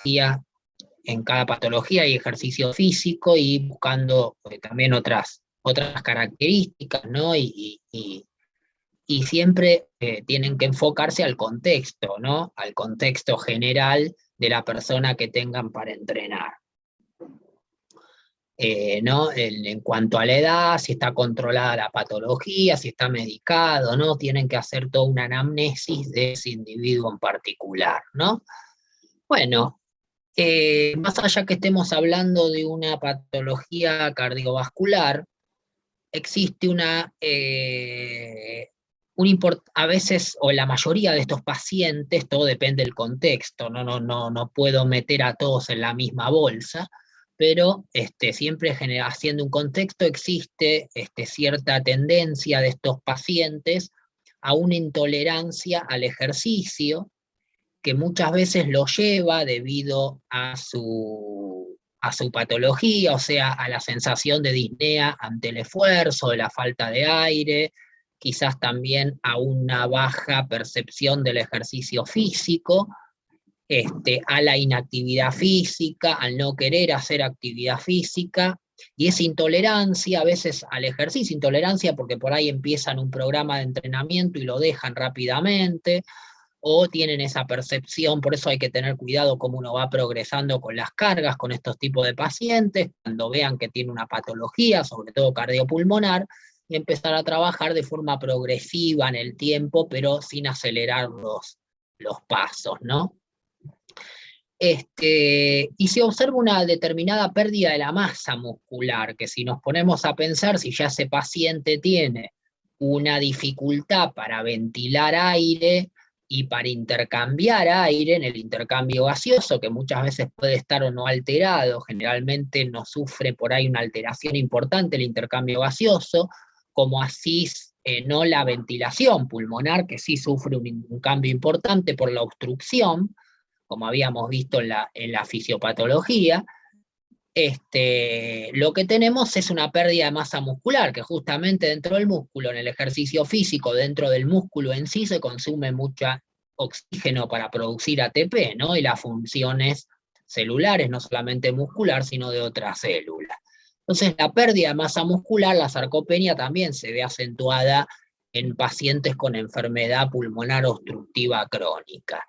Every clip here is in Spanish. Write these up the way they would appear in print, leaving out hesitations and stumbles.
en cada patología y ejercicio físico, y buscando también otras características, ¿no? Y siempre tienen que enfocarse al contexto, ¿no? Al contexto general de la persona que tengan para entrenar. ¿No? En cuanto a la edad, si está controlada la patología, si está medicado, ¿no? Tienen que hacer toda una anamnesis de ese individuo en particular, ¿no? Bueno, más allá que estemos hablando de una patología cardiovascular, existe a veces, o la mayoría de estos pacientes, todo depende del contexto, no puedo meter a todos en la misma bolsa, pero siempre haciendo un contexto existe cierta tendencia de estos pacientes a una intolerancia al ejercicio, que muchas veces lo lleva debido a su patología, o sea, a la sensación de disnea ante el esfuerzo, de la falta de aire, quizás también a una baja percepción del ejercicio físico, a la inactividad física, al no querer hacer actividad física, y esa intolerancia a veces al ejercicio, intolerancia porque por ahí empiezan un programa de entrenamiento y lo dejan rápidamente, o tienen esa percepción. Por eso hay que tener cuidado cómo uno va progresando con las cargas con estos tipos de pacientes, cuando vean que tiene una patología, sobre todo cardiopulmonar, y empezar a trabajar de forma progresiva en el tiempo, pero sin acelerar los pasos, ¿no? Y se observa una determinada pérdida de la masa muscular, que si nos ponemos a pensar, si ya ese paciente tiene una dificultad para ventilar aire y para intercambiar aire en el intercambio gaseoso, que muchas veces puede estar o no alterado, generalmente no sufre por ahí una alteración importante el intercambio gaseoso, como así no la ventilación pulmonar, que sí sufre un cambio importante por la obstrucción, como habíamos visto en la fisiopatología. Lo que tenemos es una pérdida de masa muscular, que justamente dentro del músculo, en el ejercicio físico, dentro del músculo en sí, se consume mucha oxígeno para producir ATP, ¿no? Y las funciones celulares, no solamente muscular, sino de otras células. Entonces, la pérdida de masa muscular, la sarcopenia, también se ve acentuada en pacientes con enfermedad pulmonar obstructiva crónica.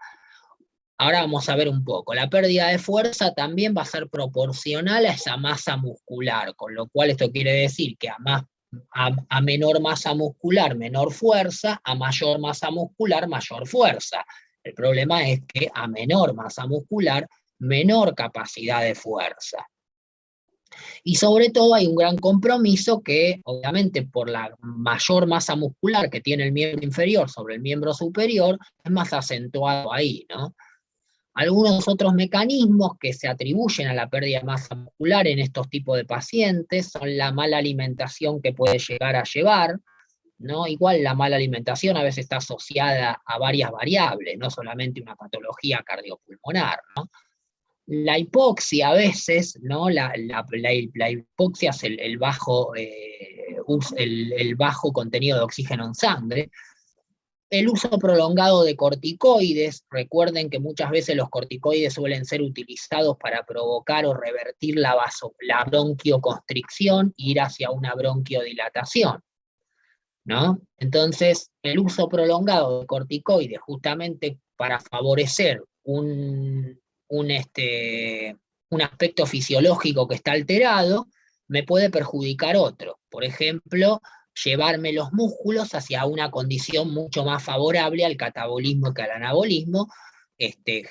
Ahora vamos a ver un poco. La pérdida de fuerza también va a ser proporcional a esa masa muscular, con lo cual esto quiere decir que a menor masa muscular, menor fuerza, a mayor masa muscular, mayor fuerza. El problema es que a menor masa muscular, menor capacidad de fuerza. Y sobre todo hay un gran compromiso que, obviamente, por la mayor masa muscular que tiene el miembro inferior sobre el miembro superior, es más acentuado ahí, ¿no? Algunos otros mecanismos que se atribuyen a la pérdida de masa muscular en estos tipos de pacientes son la mala alimentación que puede llegar a llevar, ¿no? Igual la mala alimentación a veces está asociada a varias variables, no solamente una patología cardiopulmonar, ¿no? La hipoxia a veces, ¿no? La hipoxia es el bajo contenido de oxígeno en sangre. El uso prolongado de corticoides, recuerden que muchas veces los corticoides suelen ser utilizados para provocar o revertir la bronquioconstricción e ir hacia una bronquiodilatación, ¿no? Entonces, el uso prolongado de corticoides, justamente para favorecer un aspecto fisiológico que está alterado, me puede perjudicar otro. Por ejemplo, llevarme los músculos hacia una condición mucho más favorable al catabolismo que al anabolismo,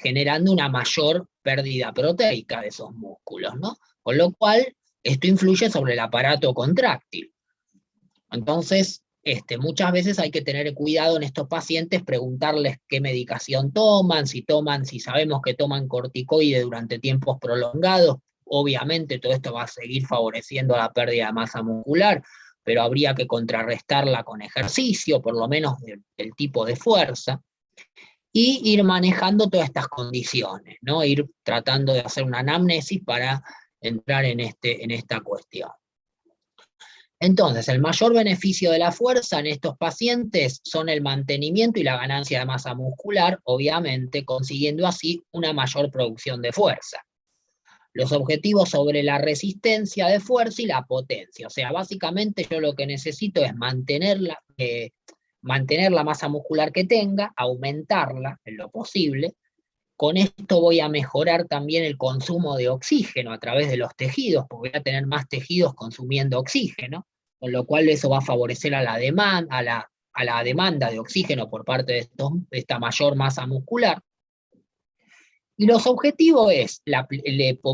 generando una mayor pérdida proteica de esos músculos, ¿no? Con lo cual, esto influye sobre el aparato contráctil. Entonces, muchas veces hay que tener cuidado en estos pacientes, preguntarles qué medicación toman, si sabemos que toman corticoide durante tiempos prolongados. Obviamente todo esto va a seguir favoreciendo la pérdida de masa muscular, pero habría que contrarrestarla con ejercicio, por lo menos del tipo de fuerza, y ir manejando todas estas condiciones, ¿no? Ir tratando de hacer una anamnesis para entrar en esta cuestión. Entonces, el mayor beneficio de la fuerza en estos pacientes son el mantenimiento y la ganancia de masa muscular, obviamente, consiguiendo así una mayor producción de fuerza. Los objetivos sobre la resistencia de fuerza y la potencia. O sea, básicamente yo lo que necesito es mantener la masa muscular que tenga, aumentarla en lo posible. Con esto voy a mejorar también el consumo de oxígeno a través de los tejidos, porque voy a tener más tejidos consumiendo oxígeno, con lo cual eso va a favorecer a la demanda de oxígeno por parte de esta mayor masa muscular. Y los objetivos es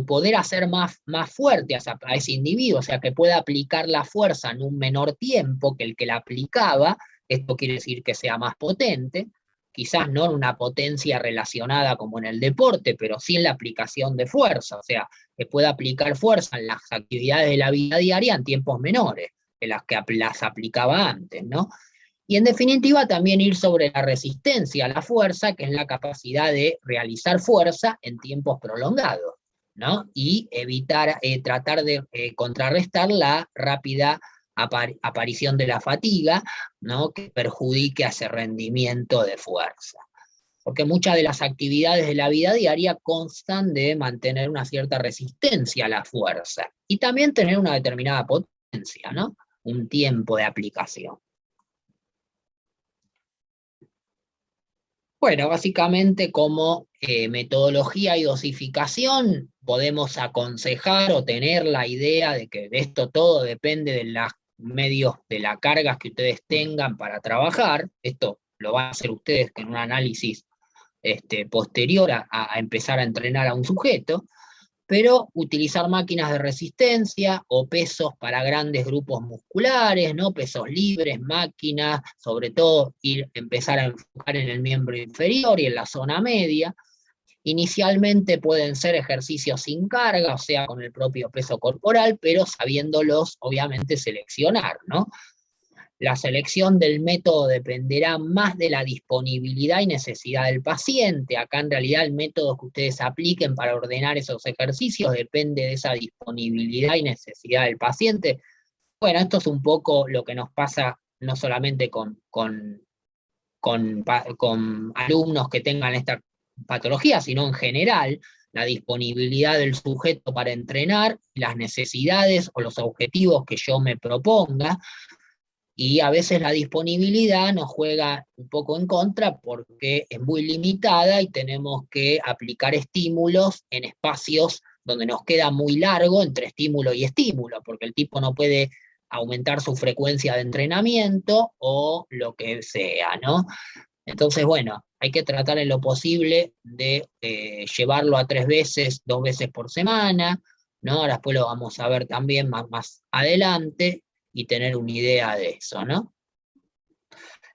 poder hacer más fuerte a ese individuo, o sea, que pueda aplicar la fuerza en un menor tiempo que el que la aplicaba. Esto quiere decir que sea más potente, quizás no en una potencia relacionada como en el deporte, pero sí en la aplicación de fuerza, o sea, que pueda aplicar fuerza en las actividades de la vida diaria en tiempos menores que las aplicaba antes, ¿no? Y en definitiva también ir sobre la resistencia a la fuerza, que es la capacidad de realizar fuerza en tiempos prolongados, ¿no? Y evitar, tratar de contrarrestar la rápida aparición de la fatiga, ¿no? Que perjudique a ese rendimiento de fuerza. Porque muchas de las actividades de la vida diaria constan de mantener una cierta resistencia a la fuerza y también tener una determinada potencia, ¿no? Un tiempo de aplicación. Bueno, básicamente como metodología y dosificación podemos aconsejar o tener la idea de que de esto todo depende de los medios, de las cargas que ustedes tengan para trabajar. Esto lo van a hacer ustedes en un análisis posterior a empezar a entrenar a un sujeto, pero utilizar máquinas de resistencia o pesos para grandes grupos musculares, ¿no? Pesos libres, máquinas, sobre todo empezar a enfocar en el miembro inferior y en la zona media. Inicialmente pueden ser ejercicios sin carga, o sea, con el propio peso corporal, pero sabiéndolos, obviamente, seleccionar, ¿no? La selección del método dependerá más de la disponibilidad y necesidad del paciente. Acá en realidad el método que ustedes apliquen para ordenar esos ejercicios depende de esa disponibilidad y necesidad del paciente. Bueno, esto es un poco lo que nos pasa no solamente con alumnos que tengan esta patología, sino en general, la disponibilidad del sujeto para entrenar, las necesidades o los objetivos que yo me proponga, y a veces la disponibilidad nos juega un poco en contra porque es muy limitada y tenemos que aplicar estímulos en espacios donde nos queda muy largo entre estímulo y estímulo, porque el tipo no puede aumentar su frecuencia de entrenamiento o lo que sea, ¿no? Entonces, bueno, hay que tratar en lo posible de llevarlo a 3 veces, 2 veces por semana, ¿no? Ahora después lo vamos a ver también más adelante y tener una idea de eso, ¿no?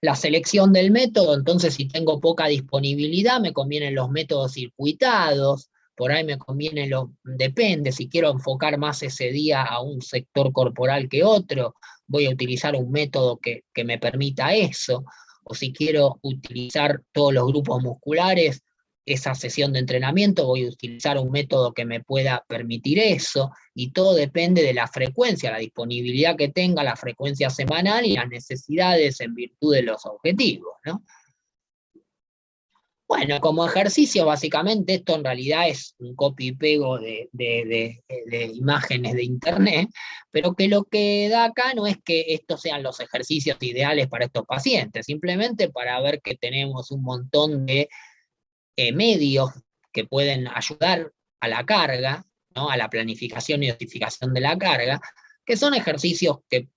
La selección del método, entonces si tengo poca disponibilidad, me convienen los métodos circuitados, por ahí me conviene depende, si quiero enfocar más ese día a un sector corporal que otro, voy a utilizar un método que me permita eso, o si quiero utilizar todos los grupos musculares, esa sesión de entrenamiento, voy a utilizar un método que me pueda permitir eso, y todo depende de la frecuencia, la disponibilidad que tenga, la frecuencia semanal y las necesidades en virtud de los objetivos, ¿no? Bueno, como ejercicio, básicamente esto en realidad es un copy y pego de imágenes de internet, pero que lo que da acá no es que estos sean los ejercicios ideales para estos pacientes, simplemente para ver que tenemos un montón de medios que pueden ayudar a la carga, ¿no? A la planificación y dosificación de la carga, que son ejercicios que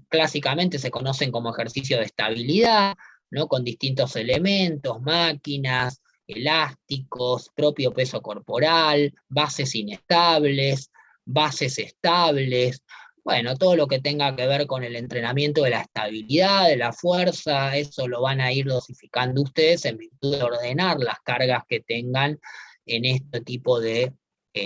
clásicamente se conocen como ejercicios de estabilidad, ¿no? Con distintos elementos, máquinas, elásticos, propio peso corporal, bases inestables, bases estables, bueno, todo lo que tenga que ver con el entrenamiento de la estabilidad, de la fuerza, eso lo van a ir dosificando ustedes en virtud de ordenar las cargas que tengan en este tipo de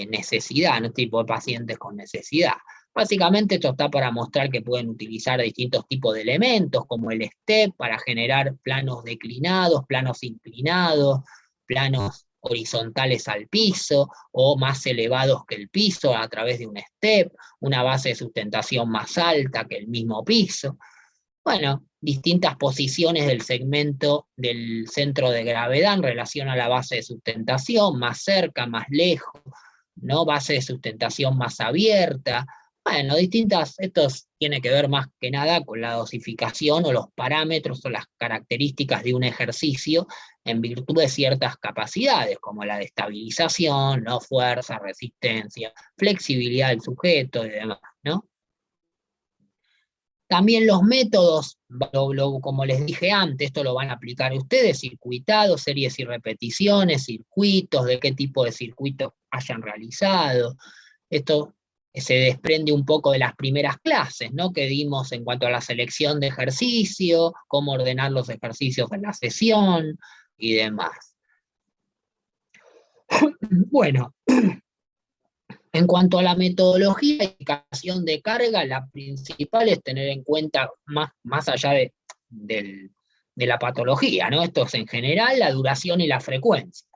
necesidad, en este tipo de pacientes con necesidad. Básicamente esto está para mostrar que pueden utilizar distintos tipos de elementos, como el step para generar planos declinados, planos inclinados, planos horizontales al piso o más elevados que el piso a través de un step, una base de sustentación más alta que el mismo piso. Bueno, distintas posiciones del segmento del centro de gravedad en relación a la base de sustentación, más cerca, más lejos, ¿no? Base de sustentación más abierta. Bueno, esto tiene que ver más que nada con la dosificación o los parámetros o las características de un ejercicio en virtud de ciertas capacidades, como la de estabilización, ¿no? Fuerza, resistencia, flexibilidad del sujeto y demás, ¿no? También los métodos, como les dije antes, esto lo van a aplicar ustedes, circuitados, series y repeticiones, circuitos, de qué tipo de circuitos hayan realizado. Esto se desprende un poco de las primeras clases, ¿no? Que dimos en cuanto a la selección de ejercicio, cómo ordenar los ejercicios en la sesión y demás. Bueno, en cuanto a la metodología y aplicación de carga, la principal es tener en cuenta, más allá de la patología, ¿no? Esto es en general la duración y la frecuencia.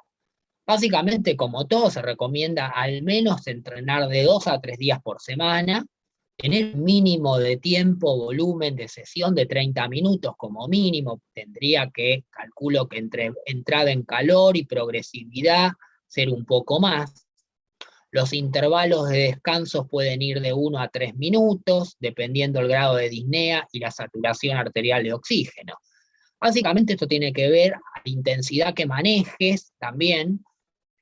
Básicamente, como todo, se recomienda al menos entrenar de 2 a 3 días por semana, tener mínimo de tiempo, volumen de sesión de 30 minutos como mínimo, tendría que, calculo que entre entrada en calor y progresividad, ser un poco más. Los intervalos de descansos pueden ir de 1 a 3 minutos, dependiendo el grado de disnea y la saturación arterial de oxígeno. Básicamente esto tiene que ver a la intensidad que manejes también,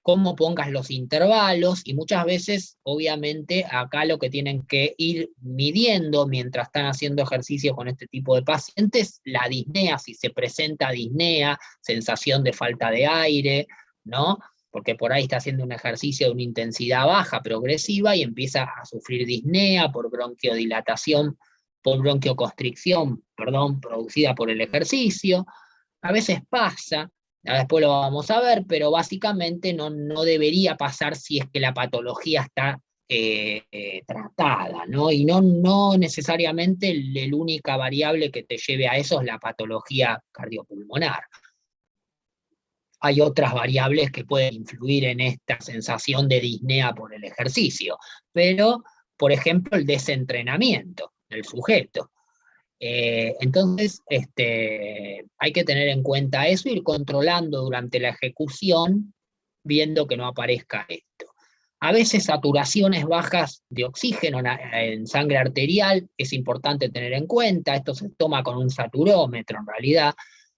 cómo pongas los intervalos, y muchas veces, obviamente, acá lo que tienen que ir midiendo mientras están haciendo ejercicio con este tipo de pacientes, la disnea, si se presenta disnea, sensación de falta de aire, ¿no? Porque por ahí está haciendo un ejercicio de una intensidad baja, progresiva, y empieza a sufrir disnea por bronquiodilatación, por bronquioconstricción, perdón, producida por el ejercicio. A veces pasa, después lo vamos a ver, pero básicamente no debería pasar si es que la patología está tratada, ¿no? Y no necesariamente la única variable que te lleve a eso es la patología cardiopulmonar. Hay otras variables que pueden influir en esta sensación de disnea por el ejercicio, pero, por ejemplo, el desentrenamiento del sujeto. Entonces, hay que tener en cuenta eso, ir controlando durante la ejecución, viendo que no aparezca esto. A veces saturaciones bajas de oxígeno en sangre arterial es importante tener en cuenta. Esto se toma con un saturómetro en realidad,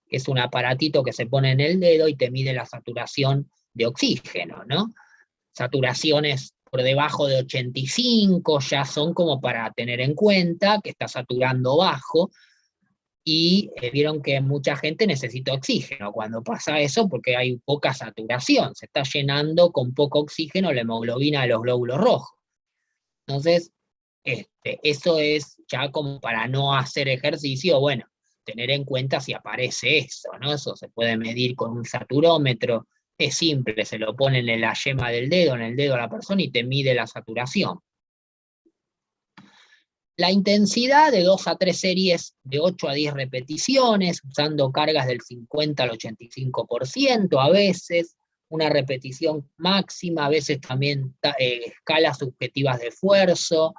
que es un aparatito que se pone en el dedo y te mide la saturación de oxígeno, ¿no? Saturaciones por debajo de 85 ya son como para tener en cuenta que está saturando bajo, y vieron que mucha gente necesita oxígeno cuando pasa eso porque hay poca saturación, se está llenando con poco oxígeno la hemoglobina de los glóbulos rojos. Entonces, eso es ya como para no hacer ejercicio, bueno, tener en cuenta si aparece eso, ¿no? Eso se puede medir con un saturómetro, es simple, se lo ponen en la yema del dedo, en el dedo a la persona y te mide la saturación. La intensidad de 2 a 3 series de 8 a 10 repeticiones, usando cargas del 50 al 85% a veces, una repetición máxima, a veces también escalas subjetivas de esfuerzo,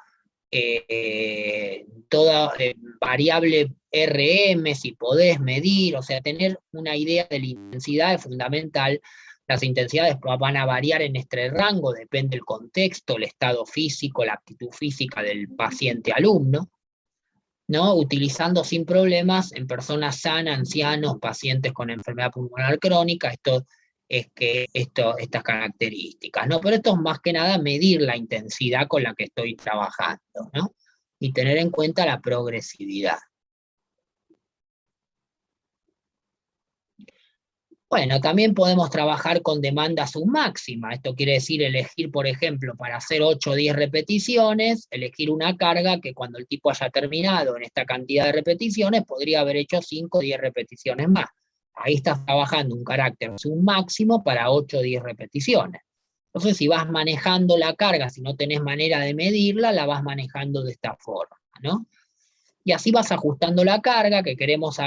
toda variable RM, si podés medir, o sea, tener una idea de la intensidad es fundamental. Las intensidades van a variar en este rango, depende del contexto, el estado físico, la aptitud física del paciente alumno, ¿no? Utilizando sin problemas en personas sanas, ancianos, pacientes con enfermedad pulmonar crónica, estas características, ¿no? Pero esto es más que nada medir la intensidad con la que estoy trabajando, ¿no? Y tener en cuenta la progresividad. Bueno, también podemos trabajar con demanda submáxima. Esto quiere decir elegir, por ejemplo, para hacer 8 o 10 repeticiones, elegir una carga que cuando el tipo haya terminado en esta cantidad de repeticiones, podría haber hecho 5 o 10 repeticiones más. Ahí estás trabajando un carácter submáximo para 8 o 10 repeticiones. Entonces, si vas manejando la carga, si no tenés manera de medirla, la vas manejando de esta forma, ¿no? Y así vas ajustando la carga que queremos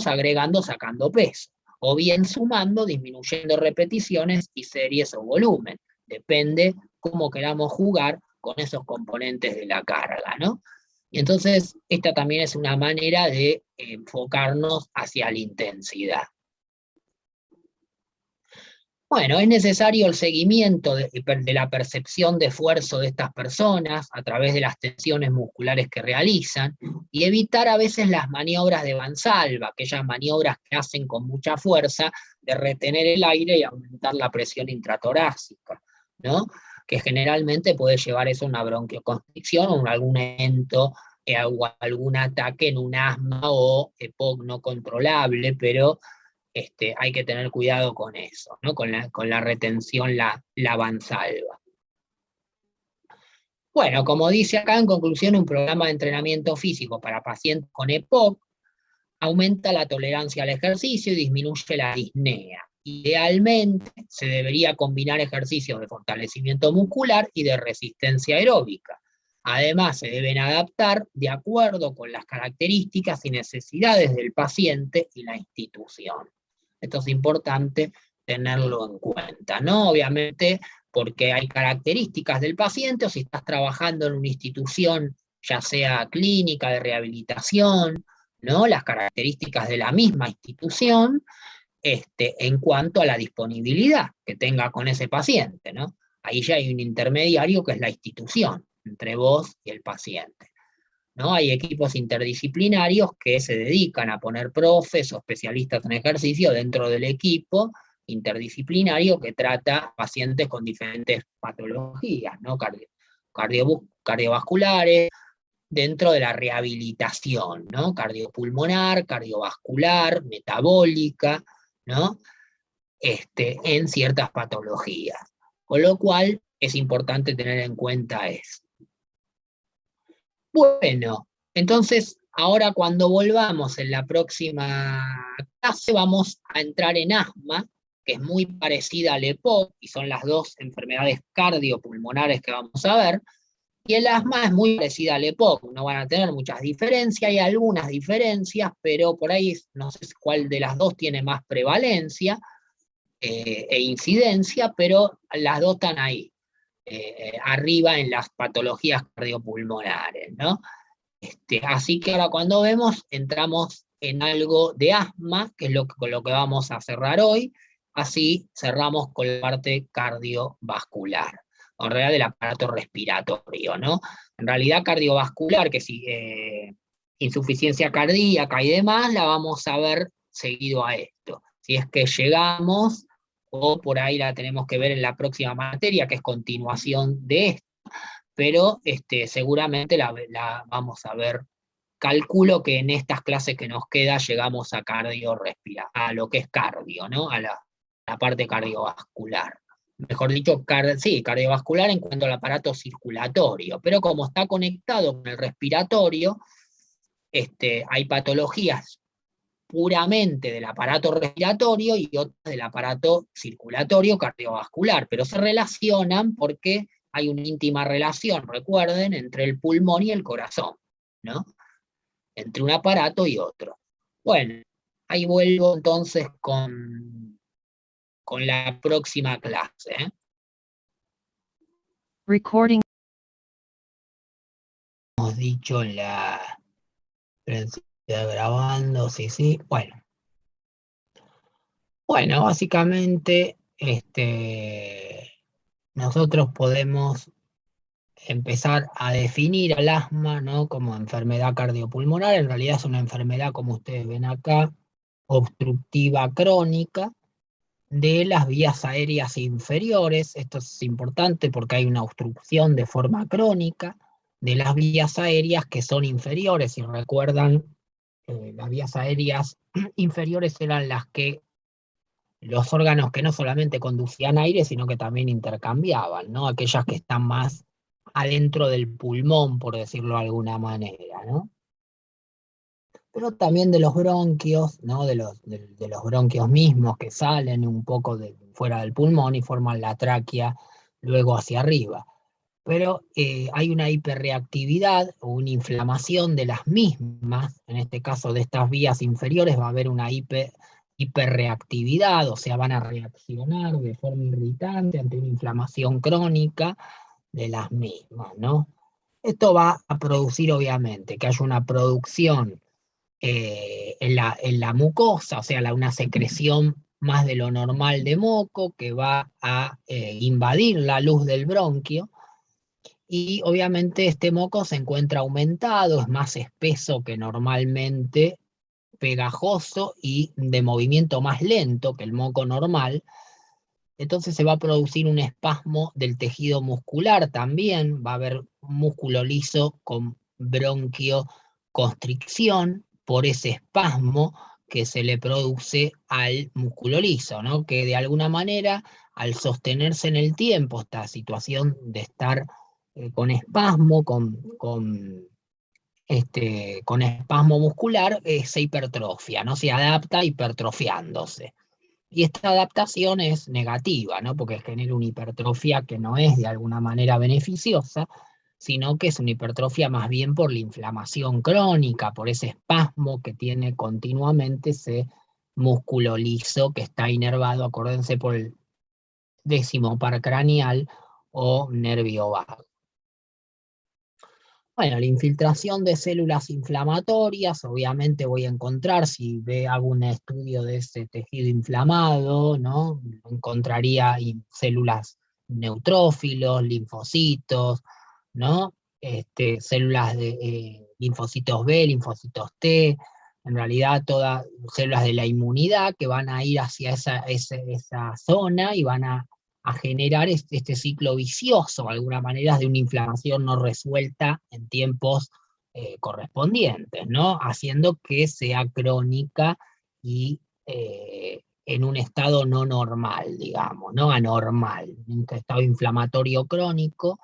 agregando, sacando peso. o bien sumando, disminuyendo repeticiones y series o volumen. Depende cómo queramos jugar con esos componentes de la carga, ¿no? Y entonces, esta también es una manera de enfocarnos hacia la intensidad. Bueno, es necesario el seguimiento de la percepción de esfuerzo de estas personas a través de las tensiones musculares que realizan y evitar a veces las maniobras de Valsalva, aquellas maniobras que hacen con mucha fuerza de retener el aire y aumentar la presión intratorácica, ¿no? Que generalmente puede llevar eso a una bronquioconstricción o a algún evento o algún ataque en un asma o EPOC no controlable, pero hay que tener cuidado con eso, ¿no? Con la retención, la Valsalva. Bueno, como dice acá, en conclusión, un programa de entrenamiento físico para pacientes con EPOC aumenta la tolerancia al ejercicio y disminuye la disnea. Idealmente, se debería combinar ejercicios de fortalecimiento muscular y de resistencia aeróbica. Además, se deben adaptar de acuerdo con las características y necesidades del paciente y la institución. Esto es importante tenerlo en cuenta, ¿no? Obviamente, porque hay características del paciente, o si estás trabajando en una institución, ya sea clínica, de rehabilitación, ¿no? Las características de la misma institución, en cuanto a la disponibilidad que tenga con ese paciente, ¿no? Ahí ya hay un intermediario que es la institución, entre vos y el paciente, ¿no? Hay equipos interdisciplinarios que se dedican a poner profes o especialistas en ejercicio dentro del equipo interdisciplinario que trata pacientes con diferentes patologías, ¿no? Cardiovasculares, dentro de la rehabilitación, ¿no? Cardiopulmonar, cardiovascular, metabólica, ¿no? En ciertas patologías. Con lo cual es importante tener en cuenta eso. Bueno, entonces ahora cuando volvamos en la próxima clase vamos a entrar en asma, que es muy parecida al EPOC, y son las dos enfermedades cardiopulmonares que vamos a ver, y el asma es muy parecida al EPOC, no van a tener muchas diferencias, hay algunas diferencias, pero por ahí no sé cuál de las dos tiene más prevalencia e incidencia, pero las dos están ahí. Arriba en las patologías cardiopulmonares, ¿no? Así que ahora cuando vemos, entramos en algo de asma, que es con lo que vamos a cerrar hoy, así cerramos con la parte cardiovascular, en realidad del aparato respiratorio, ¿no? En realidad cardiovascular, que si insuficiencia cardíaca y demás, la vamos a ver seguido a esto. Si es que llegamos, o por ahí la tenemos que ver en la próxima materia, que es continuación de esto, pero seguramente la vamos a ver. Calculo que en estas clases que nos queda llegamos a a lo que es cardio, ¿no? A la parte cardiovascular. Mejor dicho, sí, cardiovascular en cuanto al aparato circulatorio, pero como está conectado con el respiratorio, hay patologías puramente del aparato respiratorio y otras del aparato circulatorio cardiovascular, pero se relacionan porque hay una íntima relación, recuerden, entre el pulmón y el corazón, ¿no? Entre un aparato y otro. Bueno, ahí vuelvo entonces con la próxima clase. Recording. Hemos dicho grabando, sí. Bueno, básicamente, nosotros podemos empezar a definir al asma, ¿no? Como enfermedad cardiopulmonar. En realidad es una enfermedad, como ustedes ven acá, obstructiva crónica de las vías aéreas inferiores. Esto es importante porque hay una obstrucción de forma crónica de las vías aéreas que son inferiores. Si recuerdan, las vías aéreas inferiores eran las que los órganos que no solamente conducían aire, sino que también intercambiaban, ¿no? Aquellas que están más adentro del pulmón, por decirlo de alguna manera, ¿no? Pero también de los bronquios, ¿no? De los bronquios mismos que salen un poco fuera del pulmón y forman la tráquea luego hacia arriba. Pero hay una hiperreactividad o una inflamación de las mismas, en este caso de estas vías inferiores va a haber una hiperreactividad, o sea, van a reaccionar de forma irritante ante una inflamación crónica de las mismas, ¿no? Esto va a producir, obviamente, que haya una producción en la mucosa, o sea, una secreción más de lo normal de moco, que va a invadir la luz del bronquio, y obviamente este moco se encuentra aumentado, es más espeso que normalmente, pegajoso y de movimiento más lento que el moco normal. Entonces se va a producir un espasmo del tejido muscular también, va a haber un músculo liso con bronquioconstricción por ese espasmo que se le produce al músculo liso, ¿no? Que de alguna manera, al sostenerse en el tiempo, esta situación de estar con espasmo, con espasmo muscular, se hipertrofia, ¿no? Se adapta hipertrofiándose. Y esta adaptación es negativa, ¿no? Porque genera una hipertrofia que no es de alguna manera beneficiosa, sino que es una hipertrofia más bien por la inflamación crónica, por ese espasmo que tiene continuamente ese músculo liso que está inervado, acuérdense, por el décimo par craneal o nervio vago. Bueno, la infiltración de células inflamatorias, obviamente voy a encontrar, si hago un estudio de ese tejido inflamado, ¿no? Encontraría células neutrófilos, linfocitos, ¿no? Células de linfocitos B, linfocitos T, en realidad todas células de la inmunidad que van a ir hacia esa zona y van a generar este ciclo vicioso, de alguna manera, de una inflamación no resuelta en tiempos correspondientes, ¿no? Haciendo que sea crónica y en un estado no normal, digamos, no anormal, un estado inflamatorio crónico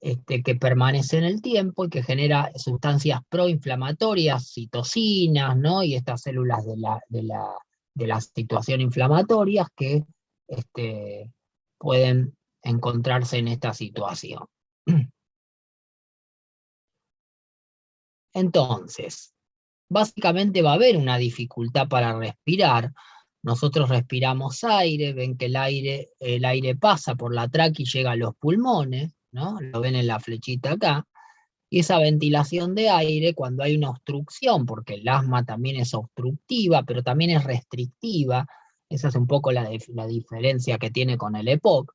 que permanece en el tiempo y que genera sustancias proinflamatorias, citocinas, ¿no? Y estas células de la situación inflamatoria que este, pueden encontrarse en esta situación. Entonces, básicamente va a haber una dificultad para respirar. Nosotros respiramos aire, ven que el aire pasa por la tráquea y llega a los pulmones, ¿no? Lo ven en la flechita acá. Y esa ventilación de aire, cuando hay una obstrucción, porque el asma también es obstructiva, pero también es restrictiva, esa es un poco la diferencia que tiene con el EPOC,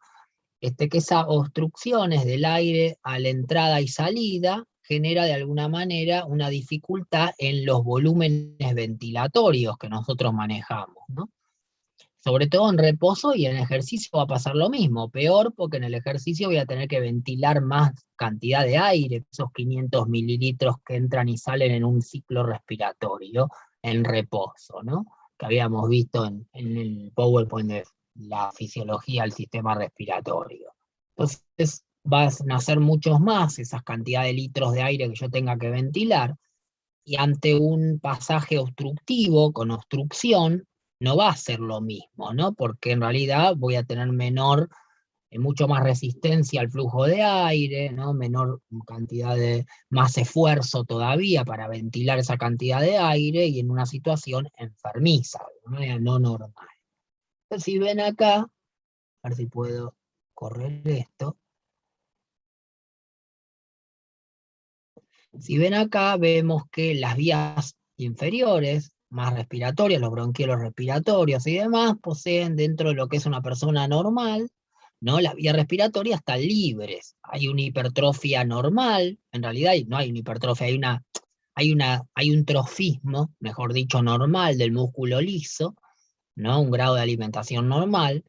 que esas obstrucciones del aire a la entrada y salida genera de alguna manera una dificultad en los volúmenes ventilatorios que nosotros manejamos, ¿no? Sobre todo en reposo y en ejercicio va a pasar lo mismo, peor porque en el ejercicio voy a tener que ventilar más cantidad de aire, esos 500 mililitros que entran y salen en un ciclo respiratorio en reposo, ¿no? Que habíamos visto en el PowerPoint de la fisiología del sistema respiratorio. Entonces van a ser muchos más esas cantidades de litros de aire que yo tenga que ventilar, y ante un pasaje obstructivo, con obstrucción, no va a ser lo mismo, ¿no? Porque en realidad voy a tener mucho más resistencia al flujo de aire, ¿no? Menor cantidad más esfuerzo todavía para ventilar esa cantidad de aire y en una situación enfermiza, no normal. Entonces, si ven acá, a ver si puedo correr esto. Si ven acá, vemos que las vías inferiores, más respiratorias, los bronquiolos respiratorios y demás, poseen dentro de lo que es una persona normal, ¿no? Las vías respiratorias están libres. Hay una hipertrofia normal, en realidad no hay una hipertrofia, hay un trofismo, mejor dicho, normal del músculo liso, ¿no? Un grado de alimentación normal.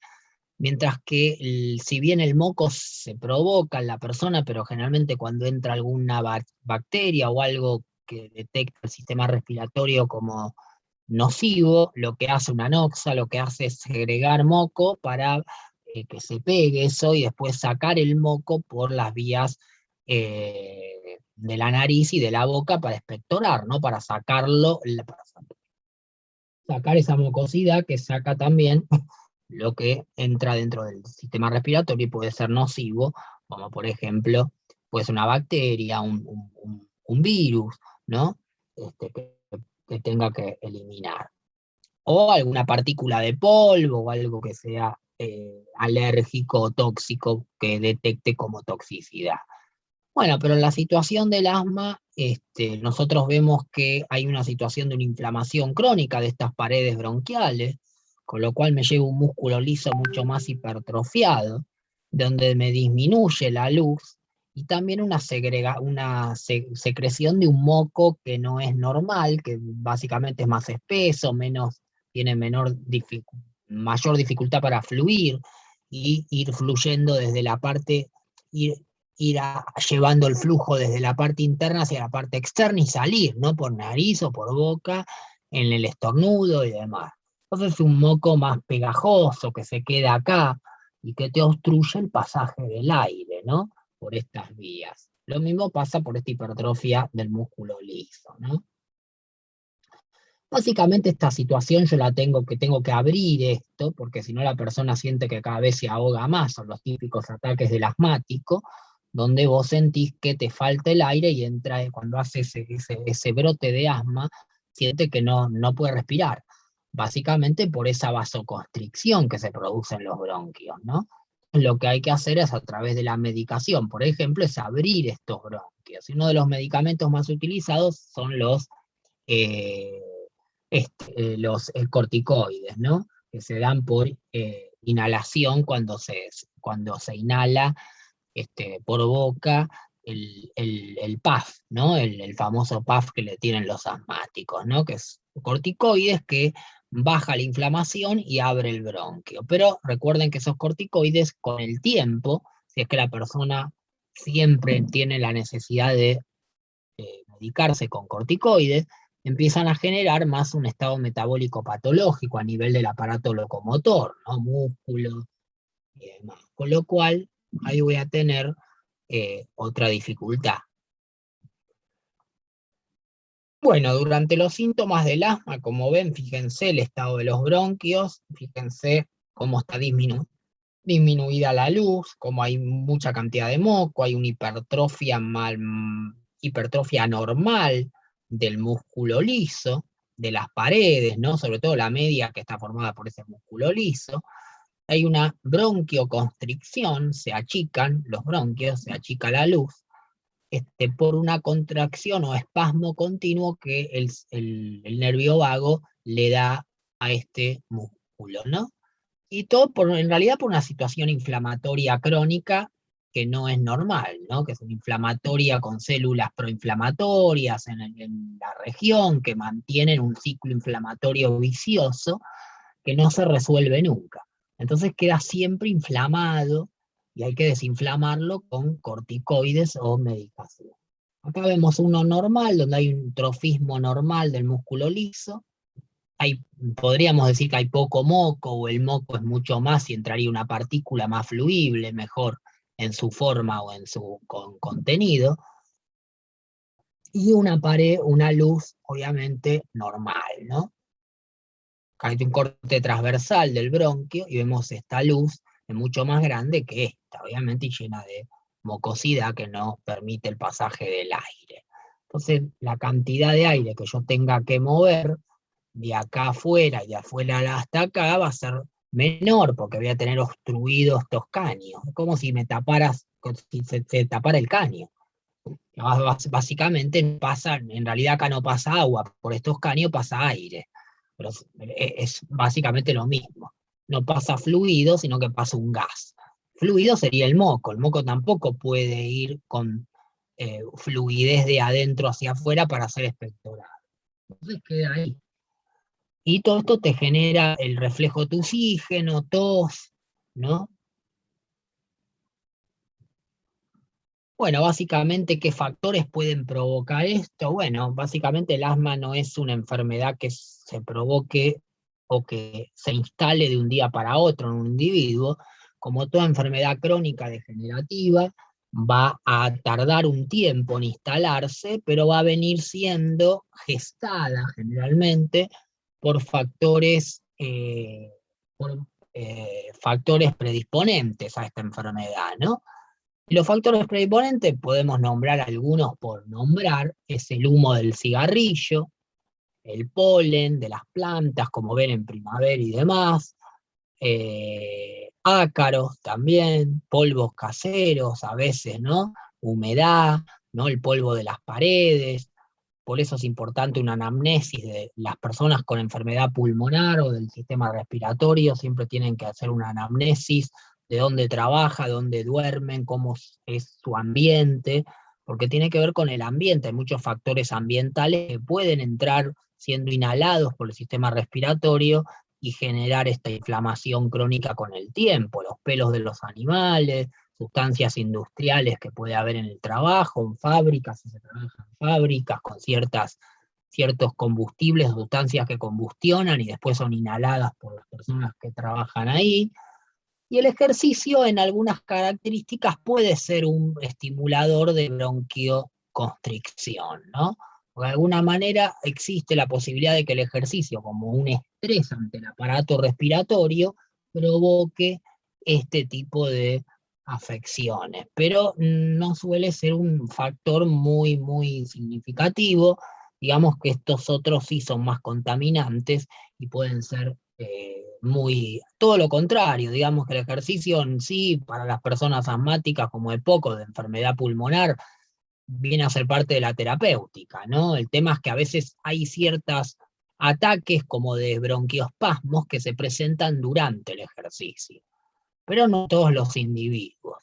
Mientras que si bien el moco se provoca en la persona, pero generalmente cuando entra alguna bacteria o algo que detecta el sistema respiratorio como nocivo, lo que hace una noxa, lo que hace es segregar moco para que se pegue eso y después sacar el moco por las vías de la nariz y de la boca para expectorar, ¿no? Para sacarlo, para sacar esa mucosidad que saca también lo que entra dentro del sistema respiratorio y puede ser nocivo, como por ejemplo, puede ser una bacteria, un virus, ¿no? Que tenga que eliminar. o alguna partícula de polvo o algo que sea alérgico o tóxico que detecte como toxicidad. Bueno, pero en la situación del asma, nosotros vemos que hay una situación de una inflamación crónica de estas paredes bronquiales, con lo cual me lleva un músculo liso mucho más hipertrofiado, donde me disminuye la luz, y también secreción de un moco que no es normal, que básicamente es más espeso, tiene mayor dificultad para fluir, y ir fluyendo desde la parte, ir, llevando el flujo desde la parte interna hacia la parte externa y salir, ¿no? Por nariz o por boca, en el estornudo y demás. Entonces un moco más pegajoso que se queda acá y que te obstruye el pasaje del aire, ¿no? Por estas vías. Lo mismo pasa por esta hipertrofia del músculo liso, ¿no? Básicamente esta situación yo tengo que abrir esto, porque si no la persona siente que cada vez se ahoga más, son los típicos ataques del asmático, donde vos sentís que te falta el aire y entra, cuando hace ese brote de asma, siente que no puede respirar, básicamente por esa vasoconstricción que se produce en los bronquios, ¿no? Lo que hay que hacer es a través de la medicación, por ejemplo, es abrir estos bronquios. Y uno de los medicamentos más utilizados son eh, los corticoides, ¿no? Que se dan por inhalación cuando se inhala por boca el PAF, ¿no? El famoso PAF que le tienen los asmáticos, ¿no? Que es corticoides que baja la inflamación y abre el bronquio. Pero recuerden que esos corticoides con el tiempo, si es que la persona siempre tiene la necesidad de medicarse con corticoides, empiezan a generar más un estado metabólico patológico a nivel del aparato locomotor, ¿no? Músculos y demás. Con lo cual, ahí voy a tener otra dificultad. Bueno, durante los síntomas del asma, como ven, fíjense el estado de los bronquios, fíjense cómo está disminuida la luz, cómo hay mucha cantidad de moco, hay una hipertrofia anormal del músculo liso, de las paredes, ¿no? Sobre todo la media que está formada por ese músculo liso. Hay una bronquioconstricción, se achican los bronquios, se achica la luz, por una contracción o espasmo continuo que el nervio vago le da a este músculo, ¿no? Y todo en realidad por una situación inflamatoria crónica que no es normal, ¿no? Que es una inflamatoria con células proinflamatorias en la región, que mantienen un ciclo inflamatorio vicioso que no se resuelve nunca. Entonces queda siempre inflamado y hay que desinflamarlo con corticoides o medicación. Acá vemos uno normal, donde hay un trofismo normal del músculo liso. Podríamos decir que hay poco moco, o el moco es mucho más y entraría una partícula más fluible, mejor en su forma o en su contenido. Y una pared, una luz, obviamente, normal, ¿no? Hay un corte transversal del bronquio y vemos esta luz es mucho más grande que esta, obviamente, y llena de mucosidad que no permite el pasaje del aire. Entonces, la cantidad de aire que yo tenga que mover de acá afuera y de afuera hasta acá va a ser menor, porque voy a tener obstruidos estos caños. Es como si me taparas, si se tapara el caño. Básicamente en realidad acá no pasa agua, por estos caños pasa aire, pero es básicamente lo mismo. No pasa fluido, sino que pasa un gas. Fluido sería el moco tampoco puede ir con fluidez de adentro hacia afuera para ser expectorado. Entonces queda ahí. Y todo esto te genera el reflejo de oxígeno, tos, ¿no? Bueno, básicamente, ¿qué factores pueden provocar esto? Bueno, básicamente el asma no es una enfermedad que se provoque o que se instale de un día para otro en un individuo. Como toda enfermedad crónica degenerativa, va a tardar un tiempo en instalarse, pero va a venir siendo gestada generalmente por factores predisponentes a esta enfermedad, ¿no? Y los factores predisponentes podemos nombrar algunos por nombrar, es el humo del cigarrillo, el polen de las plantas, como ven en primavera y demás, ácaros también, polvos caseros a veces, ¿no? Humedad, ¿no? El polvo de las paredes. Por eso es importante una anamnesis de las personas con enfermedad pulmonar o del sistema respiratorio, siempre tienen que hacer una anamnesis de dónde trabaja, dónde duermen, cómo es su ambiente, porque tiene que ver con el ambiente. Hay muchos factores ambientales que pueden entrar siendo inhalados por el sistema respiratorio y generar esta inflamación crónica con el tiempo, los pelos de los animales, sustancias industriales que puede haber en el trabajo, en fábricas, si se trabaja en fábricas, con ciertos combustibles, sustancias que combustionan y después son inhaladas por las personas que trabajan ahí. Y el ejercicio en algunas características puede ser un estimulador de bronquioconstricción, ¿no? De alguna manera existe la posibilidad de que el ejercicio, como un estrés ante el aparato respiratorio, provoque este tipo de afecciones, pero no suele ser un factor muy, muy significativo. Digamos que estos otros sí son más contaminantes y pueden ser todo lo contrario. Digamos que el ejercicio en sí, para las personas asmáticas como EPOC de enfermedad pulmonar, viene a ser parte de la terapéutica, ¿no? El tema es que a veces hay ciertos ataques como de bronquiospasmos que se presentan durante el ejercicio, pero no todos los individuos.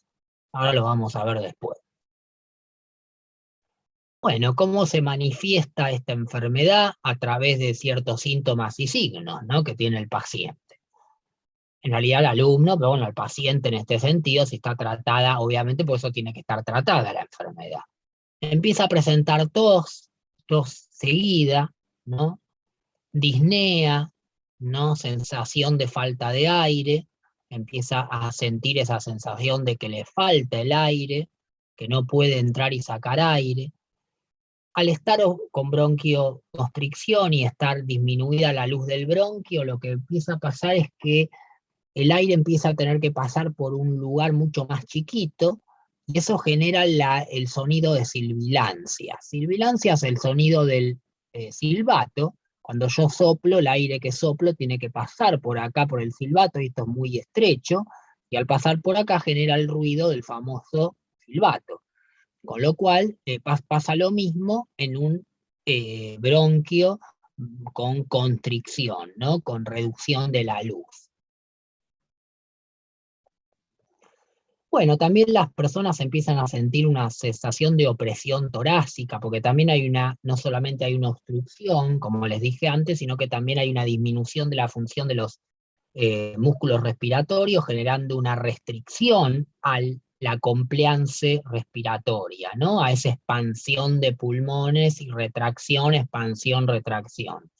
Ahora lo vamos a ver después. Bueno, ¿cómo se manifiesta esta enfermedad? A través de ciertos síntomas y signos, ¿no?, que tiene el paciente. En realidad el alumno, pero bueno, el paciente en este sentido, si está tratada, obviamente por eso tiene que estar tratada la enfermedad. Empieza a presentar tos seguida, ¿no? Disnea, ¿no? Sensación de falta de aire, empieza a sentir esa sensación de que le falta el aire, que no puede entrar y sacar aire. Al estar con bronquioconstricción y estar disminuida la luz del bronquio, lo que empieza a pasar es que el aire empieza a tener que pasar por un lugar mucho más chiquito, y eso genera el sonido de silbilancia. Silbilancia es el sonido del silbato. Cuando yo soplo, el aire que soplo tiene que pasar por acá, por el silbato, y esto es muy estrecho, y al pasar por acá genera el ruido del famoso silbato. Con lo cual pasa lo mismo en un bronquio con constricción, ¿no? Con reducción de la luz. Bueno, también las personas empiezan a sentir una sensación de opresión torácica, porque también no solamente hay una obstrucción, como les dije antes, sino que también hay una disminución de la función de los músculos respiratorios, generando una restricción a la compliance respiratoria, ¿no? A esa expansión de pulmones y retracción, expansión, retracción.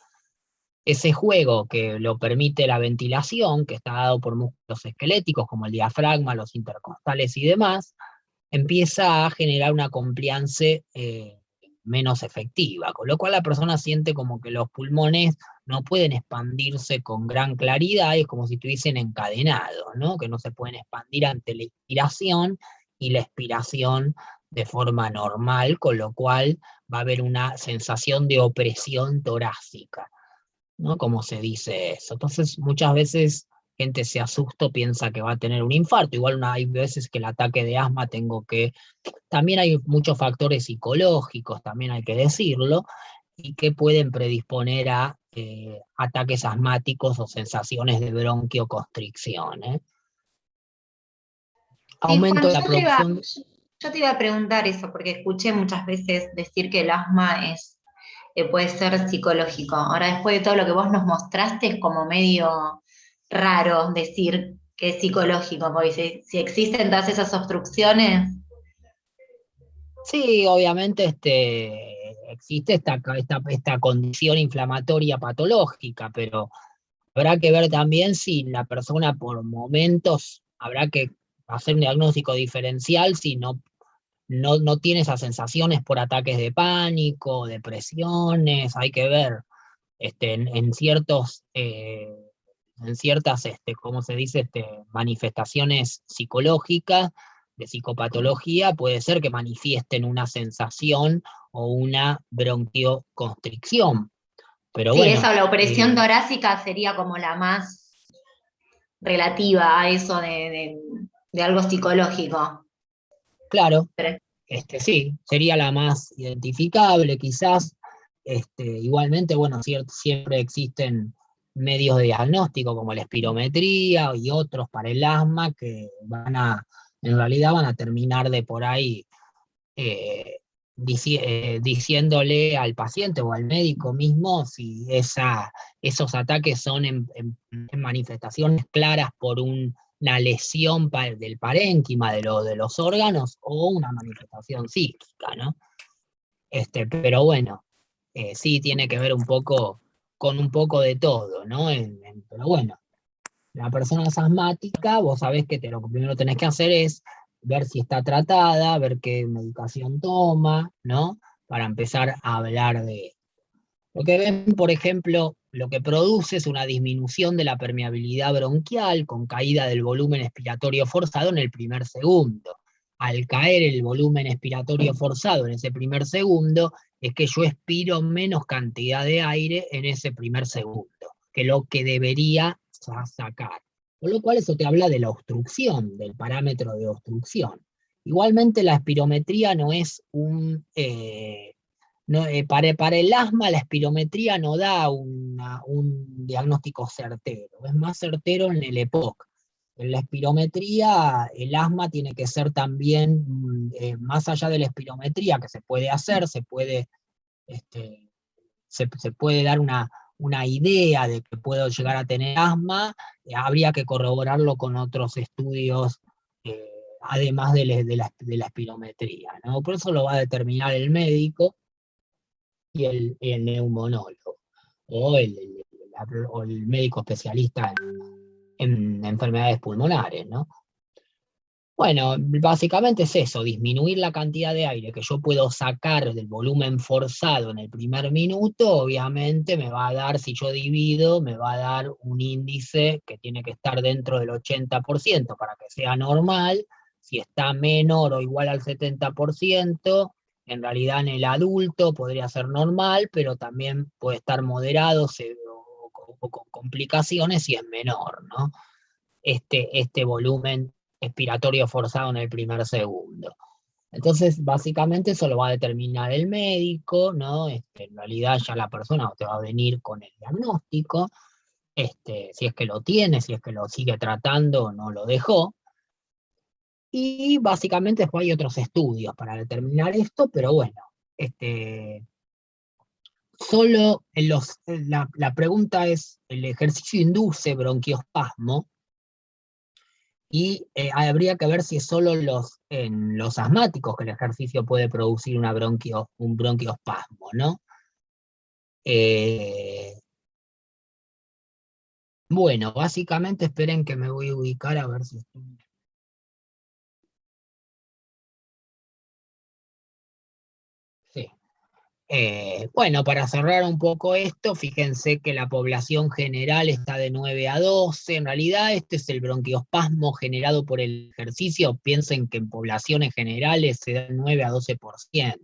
Ese juego que lo permite la ventilación, que está dado por músculos esqueléticos como el diafragma, los intercostales y demás, empieza a generar una compliance menos efectiva, con lo cual la persona siente como que los pulmones no pueden expandirse con gran claridad, es como si estuviesen encadenados, ¿no? Que no se pueden expandir ante la inspiración y la expiración de forma normal, con lo cual va a haber una sensación de opresión torácica, ¿no? Como se dice eso. Entonces, muchas veces gente se asusta, piensa que va a tener un infarto. Igual hay veces que el ataque de asma también hay muchos factores psicológicos, también hay que decirlo, y que pueden predisponer a ataques asmáticos o sensaciones de bronquioconstricción, ¿eh? Sí, Juan, Aumento de la producción. yo te iba a preguntar eso, porque escuché muchas veces decir que el asma puede ser psicológico. Ahora, después de todo lo que vos nos mostraste, es como medio raro decir que es psicológico, porque si existen todas esas obstrucciones. Sí, obviamente existe esta condición inflamatoria patológica, pero habrá que ver también si la persona por momentos, habrá que hacer un diagnóstico diferencial si no tiene esas sensaciones por ataques de pánico, depresiones. Hay que ver en ciertas, ¿cómo se dice?, manifestaciones psicológicas de psicopatología, puede ser que manifiesten una sensación o una bronquioconstricción. Pero Sí, bueno, esa, la opresión torácica sería como la más relativa a eso de algo psicológico. claro, Pero- sí, sería la más identificable quizás. Igualmente, bueno, siempre existen medios de diagnóstico como la espirometría y otros para el asma que en realidad van a terminar de por ahí eh, diciéndole al paciente o al médico mismo si esos ataques son en manifestaciones claras por una lesión del parénquima de los órganos o una manifestación psíquica, ¿no? Pero bueno, sí tiene que ver un poco con un poco de todo, ¿no? Pero bueno, la persona es asmática, vos sabés que lo que primero tenés que hacer es ver si está tratada, ver qué medicación toma, ¿no? Para empezar a hablar de... Lo que ven, por ejemplo, lo que produce es una disminución de la permeabilidad bronquial con caída del volumen expiratorio forzado en el primer segundo. Al caer el volumen expiratorio forzado en ese primer segundo, es que yo expiro menos cantidad de aire en ese primer segundo, que lo que debería sacar. Con lo cual eso te habla de la obstrucción, del parámetro de obstrucción. Igualmente la espirometría no es no, para el asma la espirometría no da un diagnóstico certero, es más certero en el EPOC. En la espirometría, el asma tiene que ser también, más allá de la espirometría que se puede hacer, este, se puede dar una idea de que puedo llegar a tener asma, habría que corroborarlo con otros estudios, eh, además de la espirometría, ¿no? Por eso lo va a determinar el médico y el neumonólogo, o el médico especialista en enfermedades pulmonares, ¿no? Bueno, básicamente es eso, disminuir la cantidad de aire que yo puedo sacar del volumen forzado en el primer minuto, obviamente me va a dar, si yo divido, me va a dar un índice que tiene que estar dentro del 80% para que sea normal. Si está menor o igual al 70%, en realidad en el adulto podría ser normal, pero también puede estar moderado o con complicaciones si es menor, ¿no? Este volumen expiratorio forzado en el primer segundo. Entonces, básicamente eso lo va a determinar el médico, ¿no? En realidad ya la persona te va a venir con el diagnóstico, si es que lo tiene, si es que lo sigue tratando o no lo dejó. Y básicamente después hay otros estudios para determinar esto, pero bueno, solo la pregunta es, ¿el ejercicio induce bronquiospasmo? Y habría que ver si es solo en los asmáticos que el ejercicio puede producir un bronquiospasmo, ¿no? Eh, bueno, básicamente esperen que me voy a ubicar a ver si estoy... Sí. Bueno, para cerrar un poco esto, fíjense que la población general está de 9 a 12. En realidad, este es el bronquiospasmo generado por el ejercicio. Piensen que en poblaciones generales se da 9 a 12%.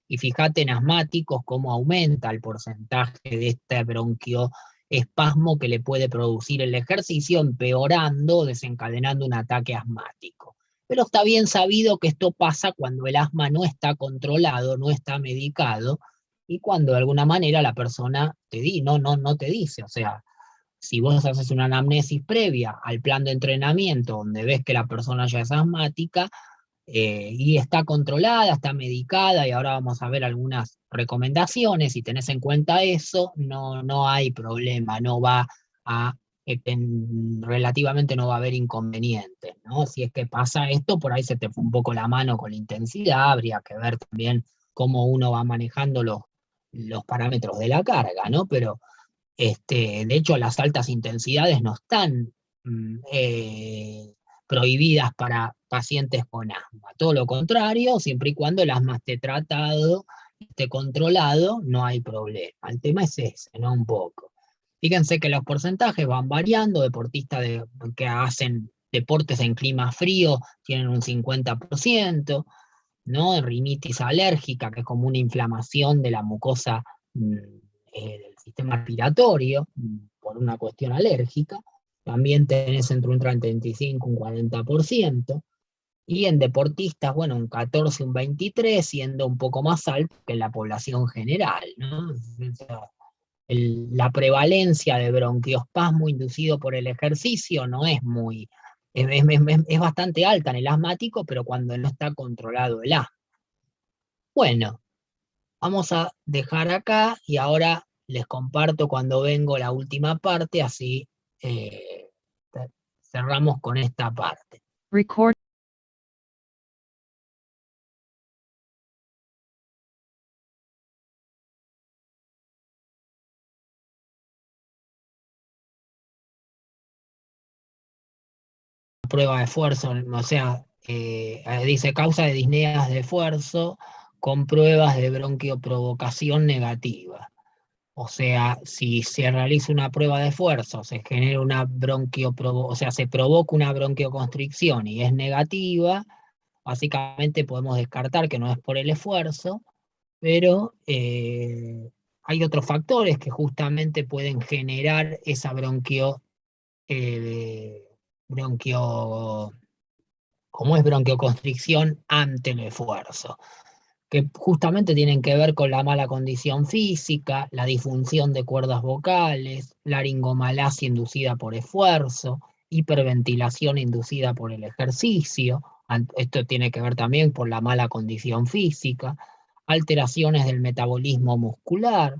Y fíjate en asmáticos cómo aumenta el porcentaje de este bronquioespasmo que le puede producir el ejercicio, empeorando, desencadenando un ataque asmático. Pero está bien sabido que esto pasa cuando el asma no está controlado, no está medicado, y cuando de alguna manera la persona no te dice. O sea, si vos haces una anamnesis previa al plan de entrenamiento, donde ves que la persona ya es asmática, y está controlada, está medicada, y ahora vamos a ver algunas recomendaciones, si tenés en cuenta eso, no hay problema, no va a relativamente no va a haber inconvenientes, ¿no? Si es que pasa esto, por ahí se te fue un poco la mano con la intensidad, habría que ver también cómo uno va manejando los parámetros de la carga, ¿no? Pero de hecho las altas intensidades no están prohibidas para pacientes con asma, todo lo contrario, siempre y cuando el asma esté tratado, esté controlado, no hay problema. El tema es ese, ¿no? Un poco. Fíjense que los porcentajes van variando, deportistas que hacen deportes en clima frío tienen un 50%, ¿no? Rinitis alérgica, que es como una inflamación de la mucosa del sistema respiratorio, por una cuestión alérgica, también tenés entre un 35 y un 40%, y en deportistas, bueno, un 14, un 23, siendo un poco más alto que en la población general, ¿no? O sea, la prevalencia de bronquiospasmo inducido por el ejercicio no es muy, es bastante alta en el asmático, pero cuando no está controlado el asma. Bueno, vamos a dejar acá y ahora les comparto cuando vengo la última parte, así eh, cerramos con esta parte. Record. Prueba de esfuerzo, o sea, dice causa de disneas de esfuerzo con pruebas de bronquioprovocación negativa. O sea, si se realiza una prueba de esfuerzo, se genera una o sea, se provoca una bronquioconstricción y es negativa, básicamente podemos descartar que no es por el esfuerzo, pero hay otros factores que justamente pueden generar esa eh, bronquio, como es bronquioconstricción ante el esfuerzo, que justamente tienen que ver con la mala condición física, la disfunción de cuerdas vocales, laringomalacia inducida por esfuerzo, hiperventilación inducida por el ejercicio. Esto tiene que ver también por la mala condición física, alteraciones del metabolismo muscular,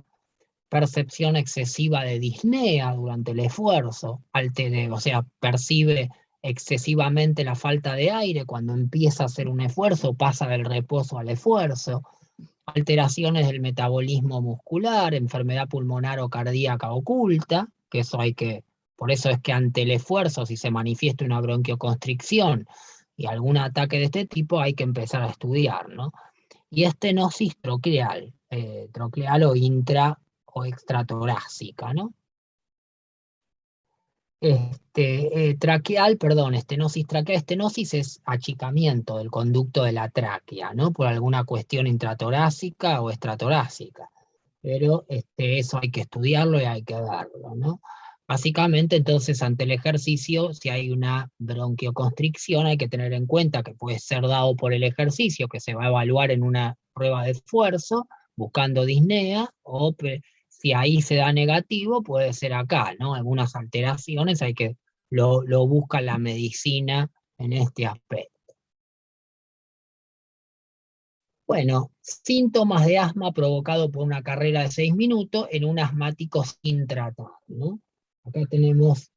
percepción excesiva de disnea durante el esfuerzo, o sea, percibe excesivamente la falta de aire cuando empieza a hacer un esfuerzo, pasa del reposo al esfuerzo, alteraciones del metabolismo muscular, enfermedad pulmonar o cardíaca oculta, que eso por eso es que ante el esfuerzo, si se manifiesta una bronquioconstricción y algún ataque de este tipo, hay que empezar a estudiar, ¿no? Y estenosis trocleal o intra o extratorácica, ¿no? Traqueal, perdón, estenosis traqueal. Estenosis es achicamiento del conducto de la tráquea, ¿no? Por alguna cuestión intratorácica o extratorácica. Pero eso hay que estudiarlo y hay que verlo, ¿no? Básicamente, entonces, ante el ejercicio, si hay una bronquioconstricción, hay que tener en cuenta que puede ser dado por el ejercicio, que se va a evaluar en una prueba de esfuerzo, buscando disnea, o si ahí se da negativo, puede ser acá, ¿no? Algunas alteraciones lo busca la medicina en este aspecto. Bueno, síntomas de asma provocado por una carrera de 6 minutos en un asmático sin tratar, ¿no? Acá tenemos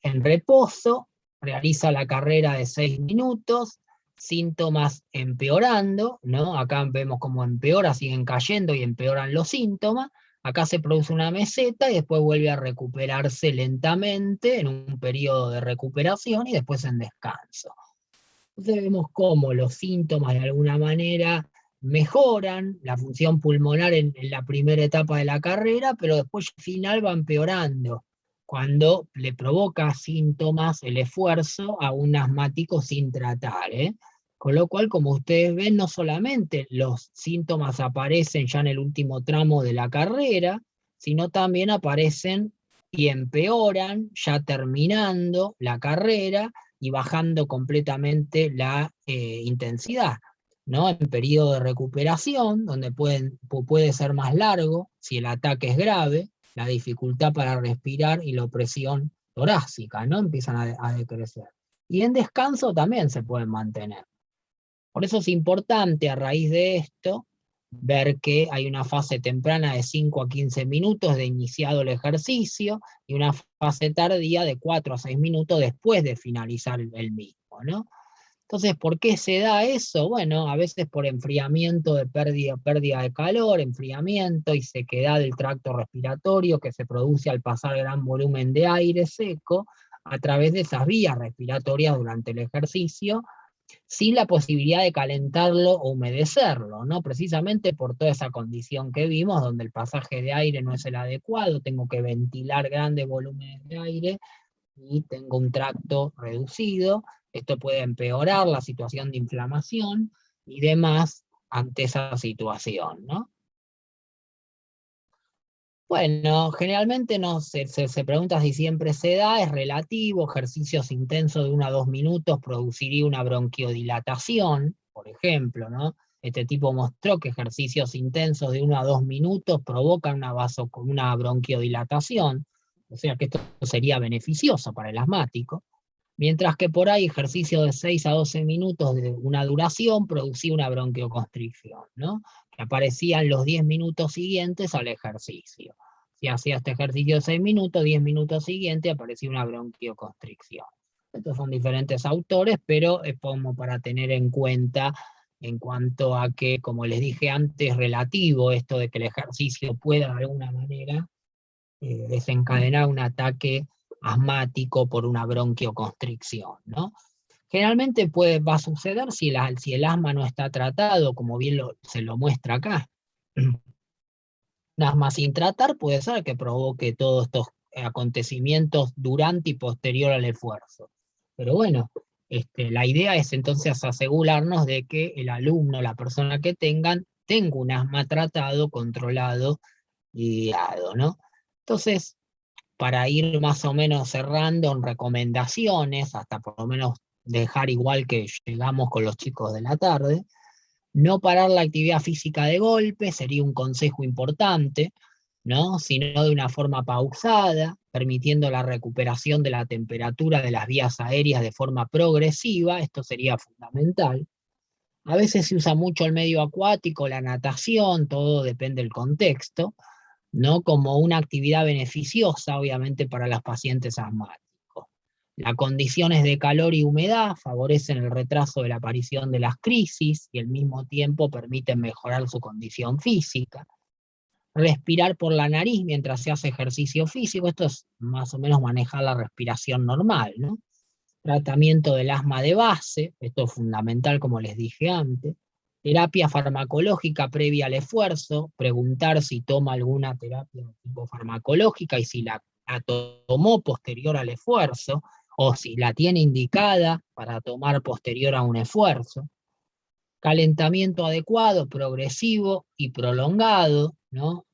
en reposo, realiza la carrera de 6 minutos, síntomas empeorando, ¿no? Acá vemos cómo empeora, siguen cayendo y empeoran los síntomas. Acá se produce una meseta y después vuelve a recuperarse lentamente en un periodo de recuperación y después en descanso. Entonces vemos cómo los síntomas de alguna manera mejoran la función pulmonar en la primera etapa de la carrera, pero después al final va empeorando cuando le provoca síntomas el esfuerzo a un asmático sin tratar, ¿eh? Con lo cual, como ustedes ven, no solamente los síntomas aparecen ya en el último tramo de la carrera, sino también aparecen y empeoran ya terminando la carrera y bajando completamente la intensidad, ¿no? En periodo de recuperación, donde puede ser más largo, si el ataque es grave, la dificultad para respirar y la opresión torácica, ¿no? Empiezan a decrecer. Y en descanso también se pueden mantener. Por eso es importante, a raíz de esto, ver que hay una fase temprana de 5 a 15 minutos de iniciado el ejercicio y una fase tardía de 4 a 6 minutos después de finalizar el mismo, ¿no? Entonces, ¿por qué se da eso? Bueno, a veces por enfriamiento de pérdida de calor, enfriamiento y sequedad del tracto respiratorio que se produce al pasar gran volumen de aire seco a través de esas vías respiratorias durante el ejercicio, sin la posibilidad de calentarlo o humedecerlo, ¿no? Precisamente por toda esa condición que vimos, donde el pasaje de aire no es el adecuado, tengo que ventilar grandes volúmenes de aire y tengo un tracto reducido. Esto puede empeorar la situación de inflamación y demás ante esa situación, ¿no? Bueno, generalmente no se pregunta si siempre se da, es relativo, ejercicios intensos de 1 a 2 minutos produciría una bronquiodilatación, por ejemplo, ¿no? Este tipo mostró que ejercicios intensos de 1 a 2 minutos provocan una bronquiodilatación, o sea que esto sería beneficioso para el asmático, mientras que por ahí ejercicio de 6 a 12 minutos de una duración producía una bronquioconstricción, ¿no? Que aparecía en los 10 minutos siguientes al ejercicio. Si hacía este ejercicio de 6 minutos, 10 minutos siguientes aparecía una bronquioconstricción. Estos son diferentes autores, pero es como para tener en cuenta en cuanto a que, como les dije antes, relativo esto de que el ejercicio pueda de alguna manera desencadenar un ataque asmático por una bronquioconstricción, ¿no? Generalmente va a suceder si el asma no está tratado, como bien se lo muestra acá. Un asma sin tratar puede ser que provoque todos estos acontecimientos durante y posterior al esfuerzo. Pero bueno, la idea es entonces asegurarnos de que el alumno, la persona que tenga un asma tratado, controlado y guiado, ¿no? Entonces, para ir más o menos cerrando en recomendaciones, hasta por lo menos dejar igual que llegamos con los chicos de la tarde, no parar la actividad física de golpe sería un consejo importante, ¿no? Sino de una forma pausada, permitiendo la recuperación de la temperatura de las vías aéreas de forma progresiva, esto sería fundamental. A veces se usa mucho el medio acuático, la natación, todo depende del contexto, ¿no? Como una actividad beneficiosa, obviamente, para los pacientes asmáticos. Las condiciones de calor y humedad favorecen el retraso de la aparición de las crisis y al mismo tiempo permiten mejorar su condición física. Respirar por la nariz mientras se hace ejercicio físico, esto es más o menos manejar la respiración normal, ¿no? Tratamiento del asma de base, esto es fundamental como les dije antes, terapia farmacológica previa al esfuerzo, preguntar si toma alguna terapia de tipo farmacológica y si la tomó posterior al esfuerzo, o si la tiene indicada para tomar posterior a un esfuerzo. Calentamiento adecuado, progresivo y prolongado, ¿no?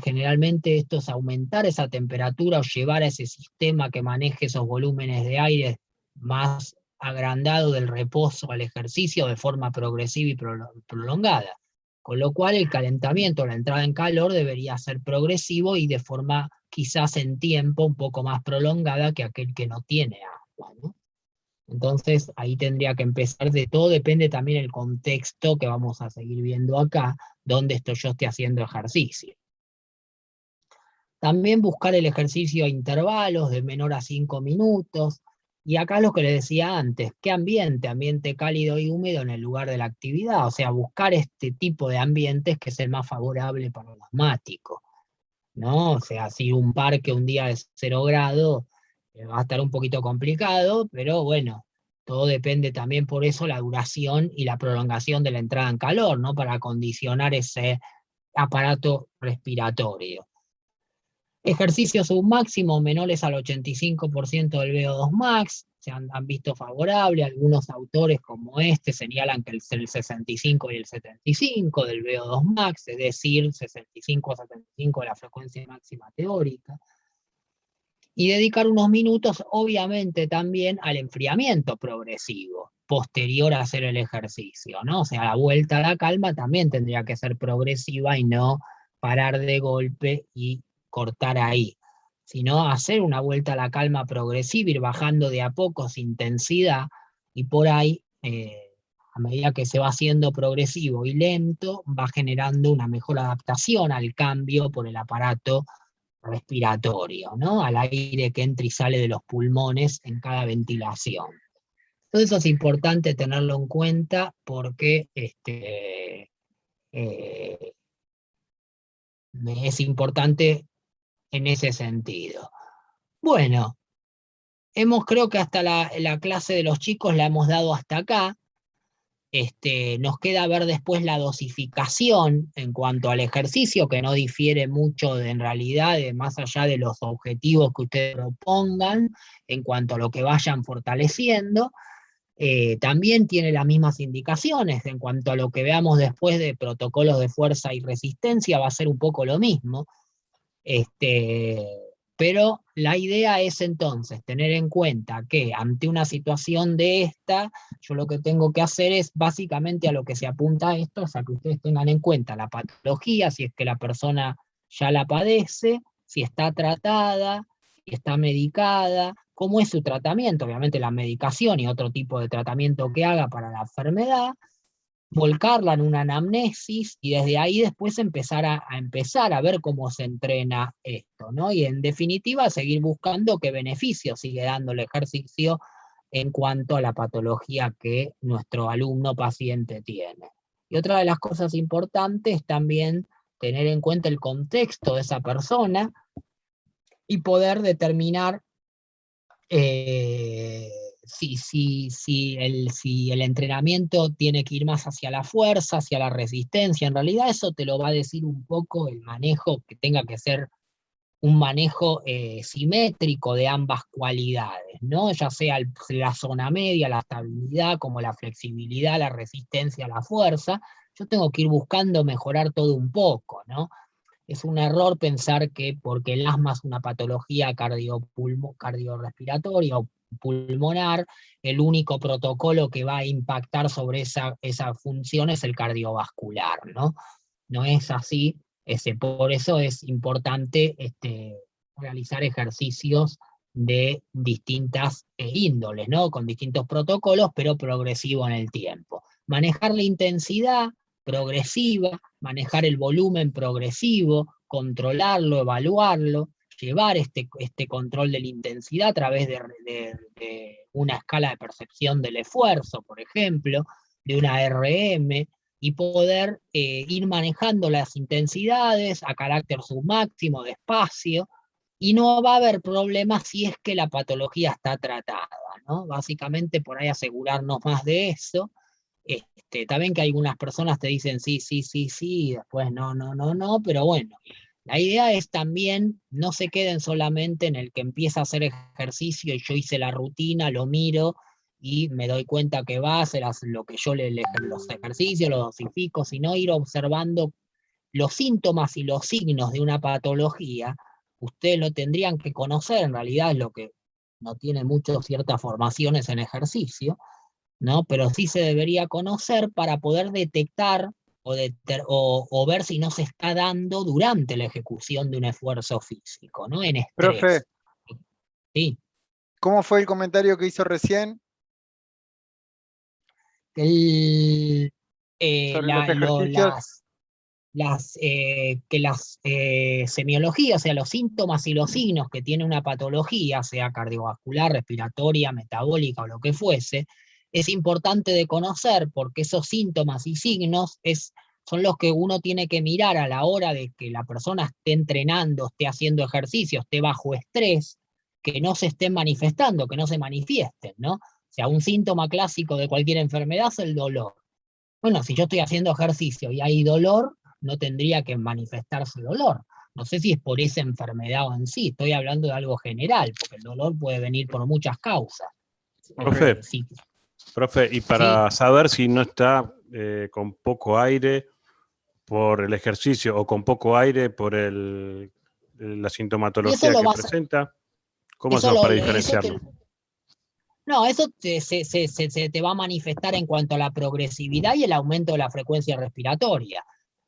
Generalmente esto es aumentar esa temperatura o llevar a ese sistema que maneje esos volúmenes de aire más agrandado del reposo al ejercicio de forma progresiva y prolongada. Con lo cual el calentamiento, la entrada en calor debería ser progresivo y de forma quizás en tiempo un poco más prolongada que aquel que no tiene agua, ¿no? Entonces ahí tendría que empezar, de todo depende también el contexto que vamos a seguir viendo acá, donde yo esté haciendo ejercicio. También buscar el ejercicio a intervalos de menor a 5 minutos. Y acá lo que les decía antes, ¿qué ambiente? Ambiente cálido y húmedo en el lugar de la actividad. O sea, buscar este tipo de ambientes que es el más favorable para el asmático, ¿no? O sea, si un parque un día es 0 grados, va a estar un poquito complicado, pero bueno, todo depende también por eso la duración y la prolongación de la entrada en calor, ¿no? Para acondicionar ese aparato respiratorio. Ejercicios submáximos menores al 85% del VO2 max, se han visto favorables, algunos autores como este señalan que el 65 y el 75 del VO2 max, es decir, 65 a 75 de la frecuencia máxima teórica, y dedicar unos minutos obviamente también al enfriamiento progresivo, posterior a hacer el ejercicio, ¿no? O sea, la vuelta a la calma también tendría que ser progresiva y no parar de golpe y cortar ahí, sino hacer una vuelta a la calma progresiva, ir bajando de a poco su intensidad y por ahí, a medida que se va haciendo progresivo y lento, va generando una mejor adaptación al cambio por el aparato respiratorio, ¿no? Al aire que entra y sale de los pulmones en cada ventilación. Todo eso es importante tenerlo en cuenta porque eh, es importante en ese sentido. Bueno, creo que hasta la clase de los chicos la hemos dado hasta acá. Nos queda ver después la dosificación en cuanto al ejercicio, que no difiere mucho en realidad, más allá de los objetivos que ustedes propongan, en cuanto a lo que vayan fortaleciendo. También tiene las mismas indicaciones en cuanto a lo que veamos después de protocolos de fuerza y resistencia, va a ser un poco lo mismo. Este, pero la idea es entonces tener en cuenta que ante una situación de esta, yo lo que tengo que hacer es básicamente a lo que se apunta a esto, o sea, que ustedes tengan en cuenta la patología, si es que la persona ya la padece, si está tratada, si está medicada, cómo es su tratamiento, obviamente la medicación y otro tipo de tratamiento que haga para la enfermedad, volcarla en una anamnesis y desde ahí después empezar a ver cómo se entrena esto, ¿no? Y en definitiva seguir buscando qué beneficio sigue dando el ejercicio en cuanto a la patología que nuestro alumno paciente tiene. Y otra de las cosas importantes es también tener en cuenta el contexto de esa persona y poder determinar si el entrenamiento tiene que ir más hacia la fuerza, hacia la resistencia. En realidad eso te lo va a decir un poco el manejo, que tenga que ser un manejo simétrico de ambas cualidades, ¿no? Ya sea la zona media, la estabilidad, como la flexibilidad, la resistencia, la fuerza. Yo tengo que ir buscando mejorar todo un poco, ¿no? Es un error pensar que porque el asma es una patología cardiorrespiratoria o pulmonar, el único protocolo que va a impactar sobre esa función es el cardiovascular, ¿no? No es así. Por eso es importante realizar ejercicios de distintas índoles, ¿no? Con distintos protocolos, pero progresivo en el tiempo. Manejar la intensidad progresiva, manejar el volumen progresivo, controlarlo, evaluarlo, llevar este control de la intensidad a través de una escala de percepción del esfuerzo, por ejemplo, de una RM, y poder ir manejando las intensidades a carácter submáximo, despacio, y no va a haber problemas si es que la patología está tratada, ¿no? Básicamente por ahí asegurarnos más de eso. También que algunas personas te dicen sí, sí, sí, sí, y después no, no, no, no, pero bueno, la idea es también no se queden solamente en el que empieza a hacer ejercicio y yo hice la rutina, lo miro y me doy cuenta que va a hacer lo que yo los ejercicios, los dosifico, sino ir observando los síntomas y los signos de una patología. Ustedes lo tendrían que conocer, en realidad es lo que no tiene mucho ciertas formaciones en ejercicio, ¿no? Pero sí se debería conocer para poder detectar o ver si no se está dando durante la ejecución de un esfuerzo físico, ¿no? En Profe, estrés. Sí. ¿cómo fue el comentario que hizo recién El, sobre los ejercicios? que las semiologías, o sea, los síntomas y los signos que tiene una patología, sea cardiovascular, respiratoria, metabólica o lo que fuese, es importante de conocer porque esos síntomas y signos son los que uno tiene que mirar a la hora de que la persona esté entrenando, esté haciendo ejercicio, esté bajo estrés, que no se estén manifestando, que no se manifiesten, ¿no? O sea, un síntoma clásico de cualquier enfermedad es el dolor. Bueno, si yo estoy haciendo ejercicio y hay dolor, no tendría que manifestarse dolor. No sé si es por esa enfermedad o en sí, estoy hablando de algo general, porque el dolor puede venir por muchas causas. Profe, Sí, profe, y sí, para saber si no está con poco aire por el ejercicio o con poco aire por la y sintomatología que presenta, ¿cómo eso hacemos para eso diferenciarlo? no, eso se te va a manifestar en cuanto a la progresividad y el aumento de la frecuencia respiratoria.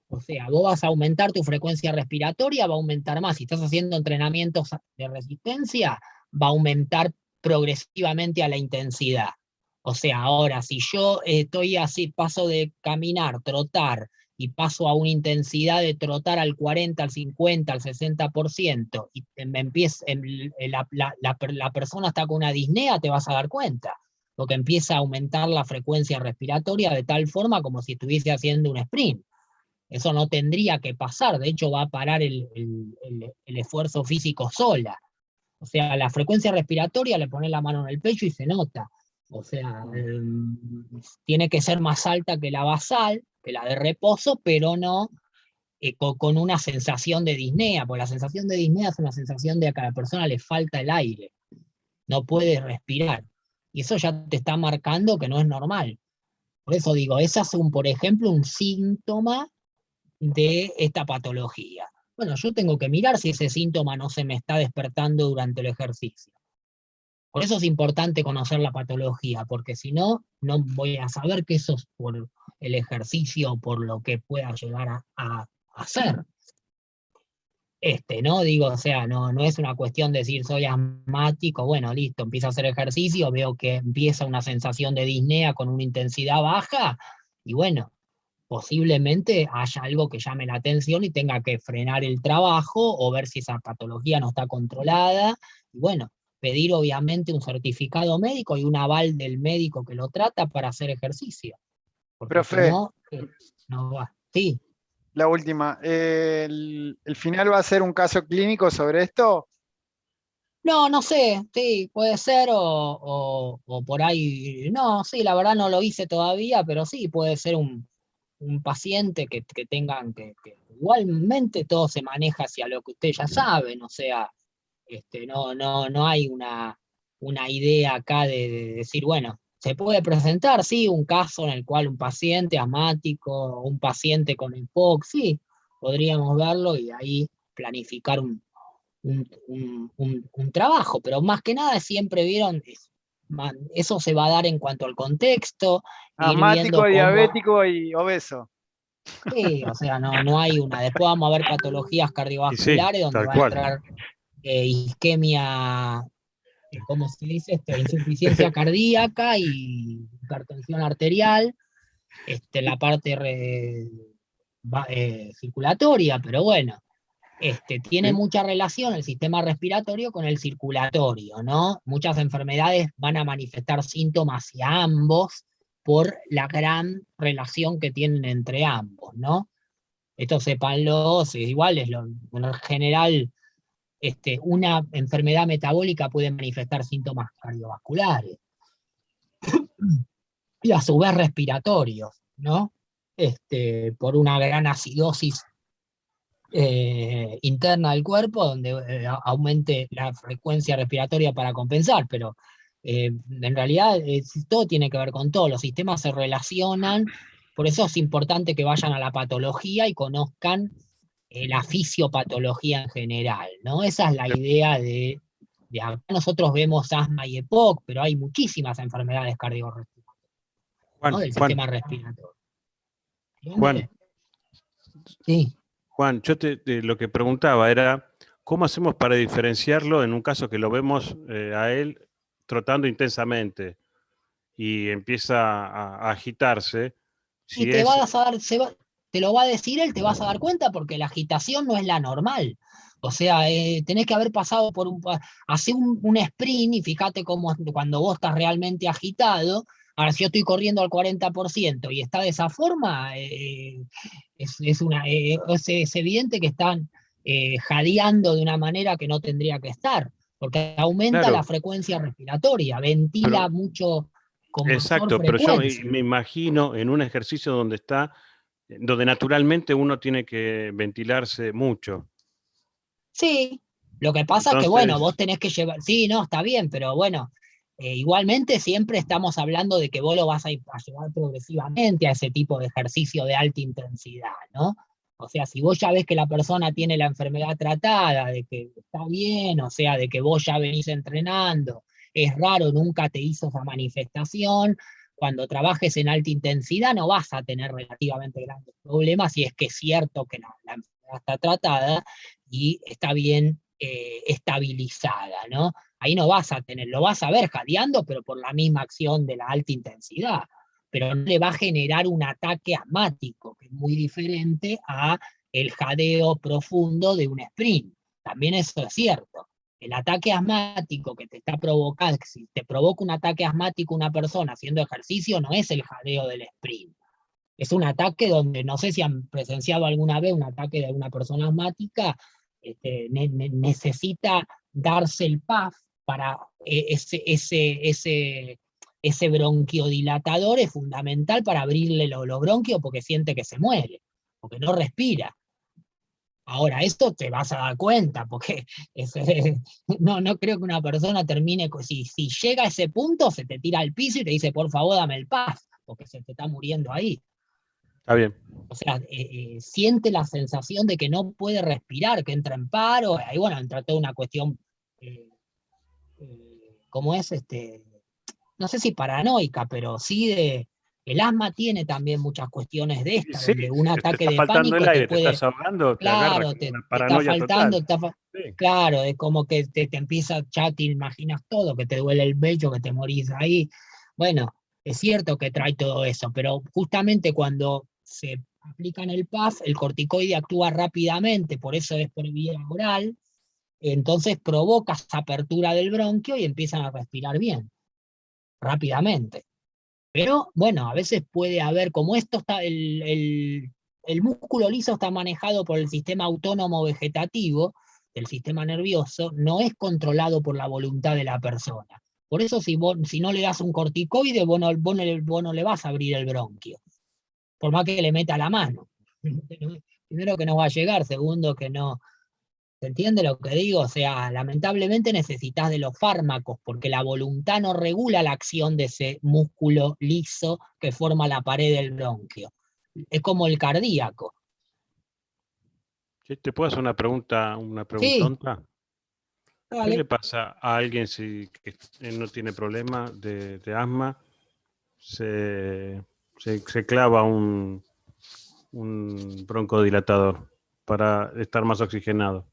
O sea, vos vas a aumentar tu frecuencia respiratoria, va a aumentar más. Si estás haciendo entrenamientos de resistencia, va a aumentar progresivamente a la intensidad. O sea, ahora, si yo estoy así, paso de caminar, trotar, y paso a una intensidad de trotar al 40, al 50, al 60%, y me empieza, la persona está con una disnea, te vas a dar cuenta, porque empieza a aumentar la frecuencia respiratoria de tal forma como si estuviese haciendo un sprint. Eso no tendría que pasar, de hecho va a parar el esfuerzo físico sola. O sea, la frecuencia respiratoria le pone la mano en el pecho y se nota. O sea, tiene que ser más alta que la basal, que la de reposo, pero no con una sensación de disnea, porque la sensación de disnea es una sensación de que a la persona le falta el aire, no puede respirar. Y eso ya te está marcando que no es normal. Por eso digo, ese es por ejemplo, un síntoma de esta patología. Bueno, yo tengo que mirar si ese síntoma no se me está despertando durante el ejercicio. Por eso es importante conocer la patología, porque si no, no voy a saber que eso es por el ejercicio o por lo que pueda llegar a hacer. ¿No? Digo, o sea, no es una cuestión de decir soy asmático, bueno, listo, empiezo a hacer ejercicio, veo que empieza una sensación de disnea con una intensidad baja, y bueno, posiblemente haya algo que llame la atención y tenga que frenar el trabajo o ver si esa patología no está controlada, y bueno, pedir obviamente un certificado médico y un aval del médico que lo trata para hacer ejercicio, porque si Profe, no, no va. Sí. la última. ¿El final va a ser un caso clínico sobre esto? No, no sé, sí, puede ser o por ahí, no, sí, la verdad no lo hice todavía, pero sí, puede ser un paciente que tengan que igualmente todo se maneja hacia lo que ustedes ya saben, o sea, no hay una idea acá de decir, bueno, se puede presentar, sí, un caso en el cual un paciente asmático, un paciente con EPOC, sí, podríamos verlo y ahí planificar un trabajo, pero más que nada siempre vieron, eso se va a dar en cuanto al contexto, ir Asmático, viendo cómo, diabético y obeso. sí, o sea, no hay una, después vamos a ver patologías Y sí, cardiovasculares donde tal va a cual. entrar isquemia, ¿cómo se dice esto? Insuficiencia cardíaca y hipertensión arterial, la parte circulatoria, pero bueno, tiene Sí. mucha relación el sistema respiratorio con el circulatorio, ¿no? Muchas enfermedades van a manifestar síntomas hacia ambos por la gran relación que tienen entre ambos, ¿no? Esto sépanlo, es igual, en general, una enfermedad metabólica puede manifestar síntomas cardiovasculares y a su vez respiratorios, ¿no? Por una gran acidosis interna del cuerpo, donde aumente la frecuencia respiratoria para compensar, pero en realidad todo tiene que ver con todo, los sistemas se relacionan, por eso es importante que vayan a la patología y conozcan la fisiopatología en general, ¿no? Esa es la idea de acá nosotros vemos asma y EPOC, pero hay muchísimas enfermedades cardiorrespiratorias, ¿no? Juan, Del Juan, sistema respiratorio. Juan, Sí. Juan, yo lo que preguntaba era, ¿cómo hacemos para diferenciarlo en un caso que lo vemos a él trotando intensamente y empieza a agitarse? Y Si te es, vas a dar, te lo va a decir él, te vas a dar cuenta porque la agitación no es la normal. O sea, tenés que haber pasado por hacer un sprint y fíjate cómo cuando vos estás realmente agitado, ahora si yo estoy corriendo al 40% y está de esa forma, es evidente que están jadeando de una manera que no tendría que estar, porque aumenta la claro, frecuencia respiratoria, ventila pero mucho con mayor exacto, pero yo frecuencia. me imagino en un ejercicio donde está, donde naturalmente uno tiene que ventilarse mucho. Sí, lo que pasa es que, bueno, vos Entonces, tenés que llevar, sí, no, está bien, pero bueno, igualmente siempre estamos hablando de que vos lo vas a llevar progresivamente a ese tipo de ejercicio de alta intensidad, ¿no? O sea, si vos ya ves que la persona tiene la enfermedad tratada, de que está bien, o sea, de que vos ya venís entrenando, es raro, nunca te hizo esa manifestación, cuando trabajes en alta intensidad no vas a tener relativamente grandes problemas si es que es cierto que la enfermedad está tratada y está bien estabilizada, ¿no? Ahí no vas a tener, lo vas a ver jadeando, pero por la misma acción de la alta intensidad, pero no le va a generar un ataque asmático, que es muy diferente a el jadeo profundo de un sprint. También eso es cierto. El ataque asmático que te está provocando, si te provoca un ataque asmático una persona haciendo ejercicio, no es el jadeo del sprint. Es un ataque donde no sé si han presenciado alguna vez un ataque de una persona asmática, necesita darse el puff para ese bronquiodilatador es fundamental para abrirle los bronquios porque siente que se muere, porque no respira. Ahora, esto te vas a dar cuenta, porque no creo que una persona termine, si llega a ese punto, se te tira al piso y te dice, por favor, dame el puff, porque se te está muriendo ahí. está bien. O sea, siente la sensación de que no puede respirar, que entra en paro, ahí bueno, entra toda una cuestión, ¿cómo es? No sé si paranoica, pero sí el asma tiene también muchas cuestiones de estas, Sí, donde un te ataque está de faltando el pánico te aire, te puede, estás ahogando, te agarra claro, como una te está paranoia faltando, total. Sí. claro, es como que te empieza, ya te imaginas todo, que te duele el pecho, que te morís ahí. Bueno, es cierto que trae todo eso, pero justamente cuando se aplica en el PAF, el corticoide actúa rápidamente, por eso es por vía oral, entonces provoca esa apertura del bronquio y empiezan a respirar bien, rápidamente. Pero bueno, a veces puede haber, como esto está, el músculo liso está manejado por el sistema autónomo vegetativo, el sistema nervioso, no es controlado por la voluntad de la persona. Por eso si no le das un corticoide, vos no le vas a abrir el bronquio, por más que le meta la mano. Primero que no va a llegar, segundo que no, ¿se entiende lo que digo? O sea, lamentablemente necesitas de los fármacos porque la voluntad no regula la acción de ese músculo liso que forma la pared del bronquio. Es como el cardíaco. Sí, ¿te puedo hacer una Sí, preguntonta? ¿Qué le dale. pasa a alguien si que no tiene problema de asma? Se clava un broncodilatador para estar más oxigenado.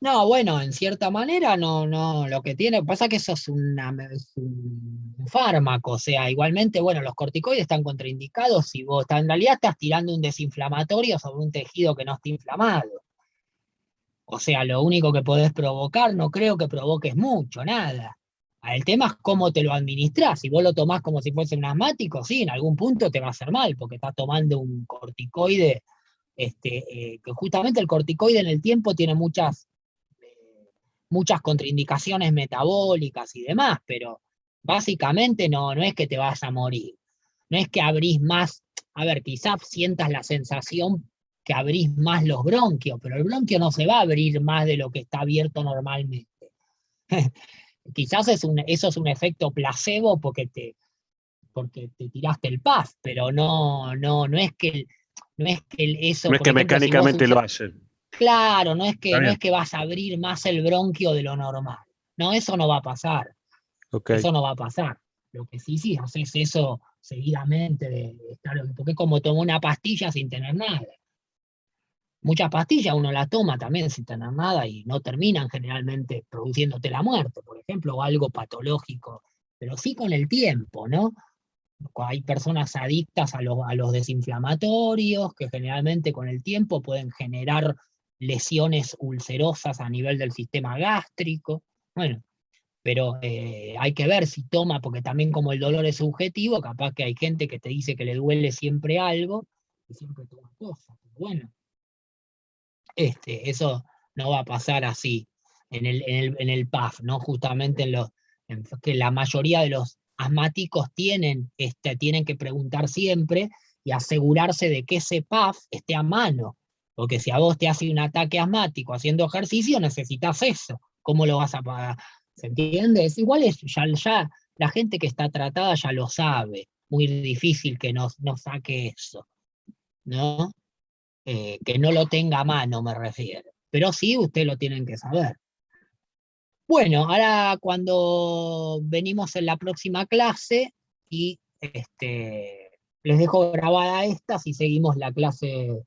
No, bueno, en cierta manera no, lo que tiene, pasa que eso es es un fármaco, o sea, igualmente, bueno, los corticoides están contraindicados si en realidad estás tirando un desinflamatorio sobre un tejido que no está inflamado. O sea, lo único que podés provocar, no creo que provoques mucho, nada. El tema es cómo te lo administrás. Si vos lo tomás como si fuese un asmático, sí, en algún punto te va a hacer mal, porque estás tomando un corticoide, que justamente el corticoide en el tiempo tiene muchas contraindicaciones metabólicas y demás, pero básicamente no es que te vas a morir. No es que abrís más, a ver, quizás sientas la sensación que abrís más los bronquios, pero el bronquio no se va a abrir más de lo que está abierto normalmente. Quizás eso es un efecto placebo porque te tiraste el PAF, pero no es que, eso, No es por que ejemplo, si vos mecánicamente lo usás, hacen. claro, Está no bien. es que vas a abrir más el bronquio de lo normal. No, eso no va a pasar. Ok. Eso no va a pasar. Lo que sí haces eso seguidamente, porque es como tomar una pastilla sin tener nada. Muchas pastillas uno las toma también sin tener nada y no terminan generalmente produciéndote la muerte, por ejemplo, o algo patológico, pero sí con el tiempo, ¿no? Hay personas adictas a los desinflamatorios que generalmente con el tiempo pueden generar lesiones ulcerosas a nivel del sistema gástrico. Bueno, pero hay que ver si toma, porque también como el dolor es subjetivo, capaz que hay gente que te dice que le duele siempre algo y siempre toma cosas. Pero bueno, eso no va a pasar así en el PAF, ¿no? Justamente que la mayoría de los asmáticos tienen que preguntar siempre y asegurarse de que ese PAF esté a mano. Porque si a vos te hace un ataque asmático haciendo ejercicio, necesitas eso. ¿Cómo lo vas a pagar? ¿Se entiende? Igual ya la gente que está tratada ya lo sabe. Muy difícil que no saque eso, ¿no? Que no lo tenga a mano, me refiero. Pero sí, ustedes lo tienen que saber. Bueno, ahora cuando venimos en la próxima clase y les dejo grabada estas y seguimos la clase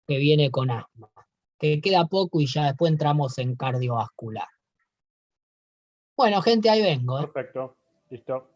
que viene con asma, que queda poco y ya después entramos en cardiovascular. Bueno, gente, ahí vengo. Perfecto. Listo.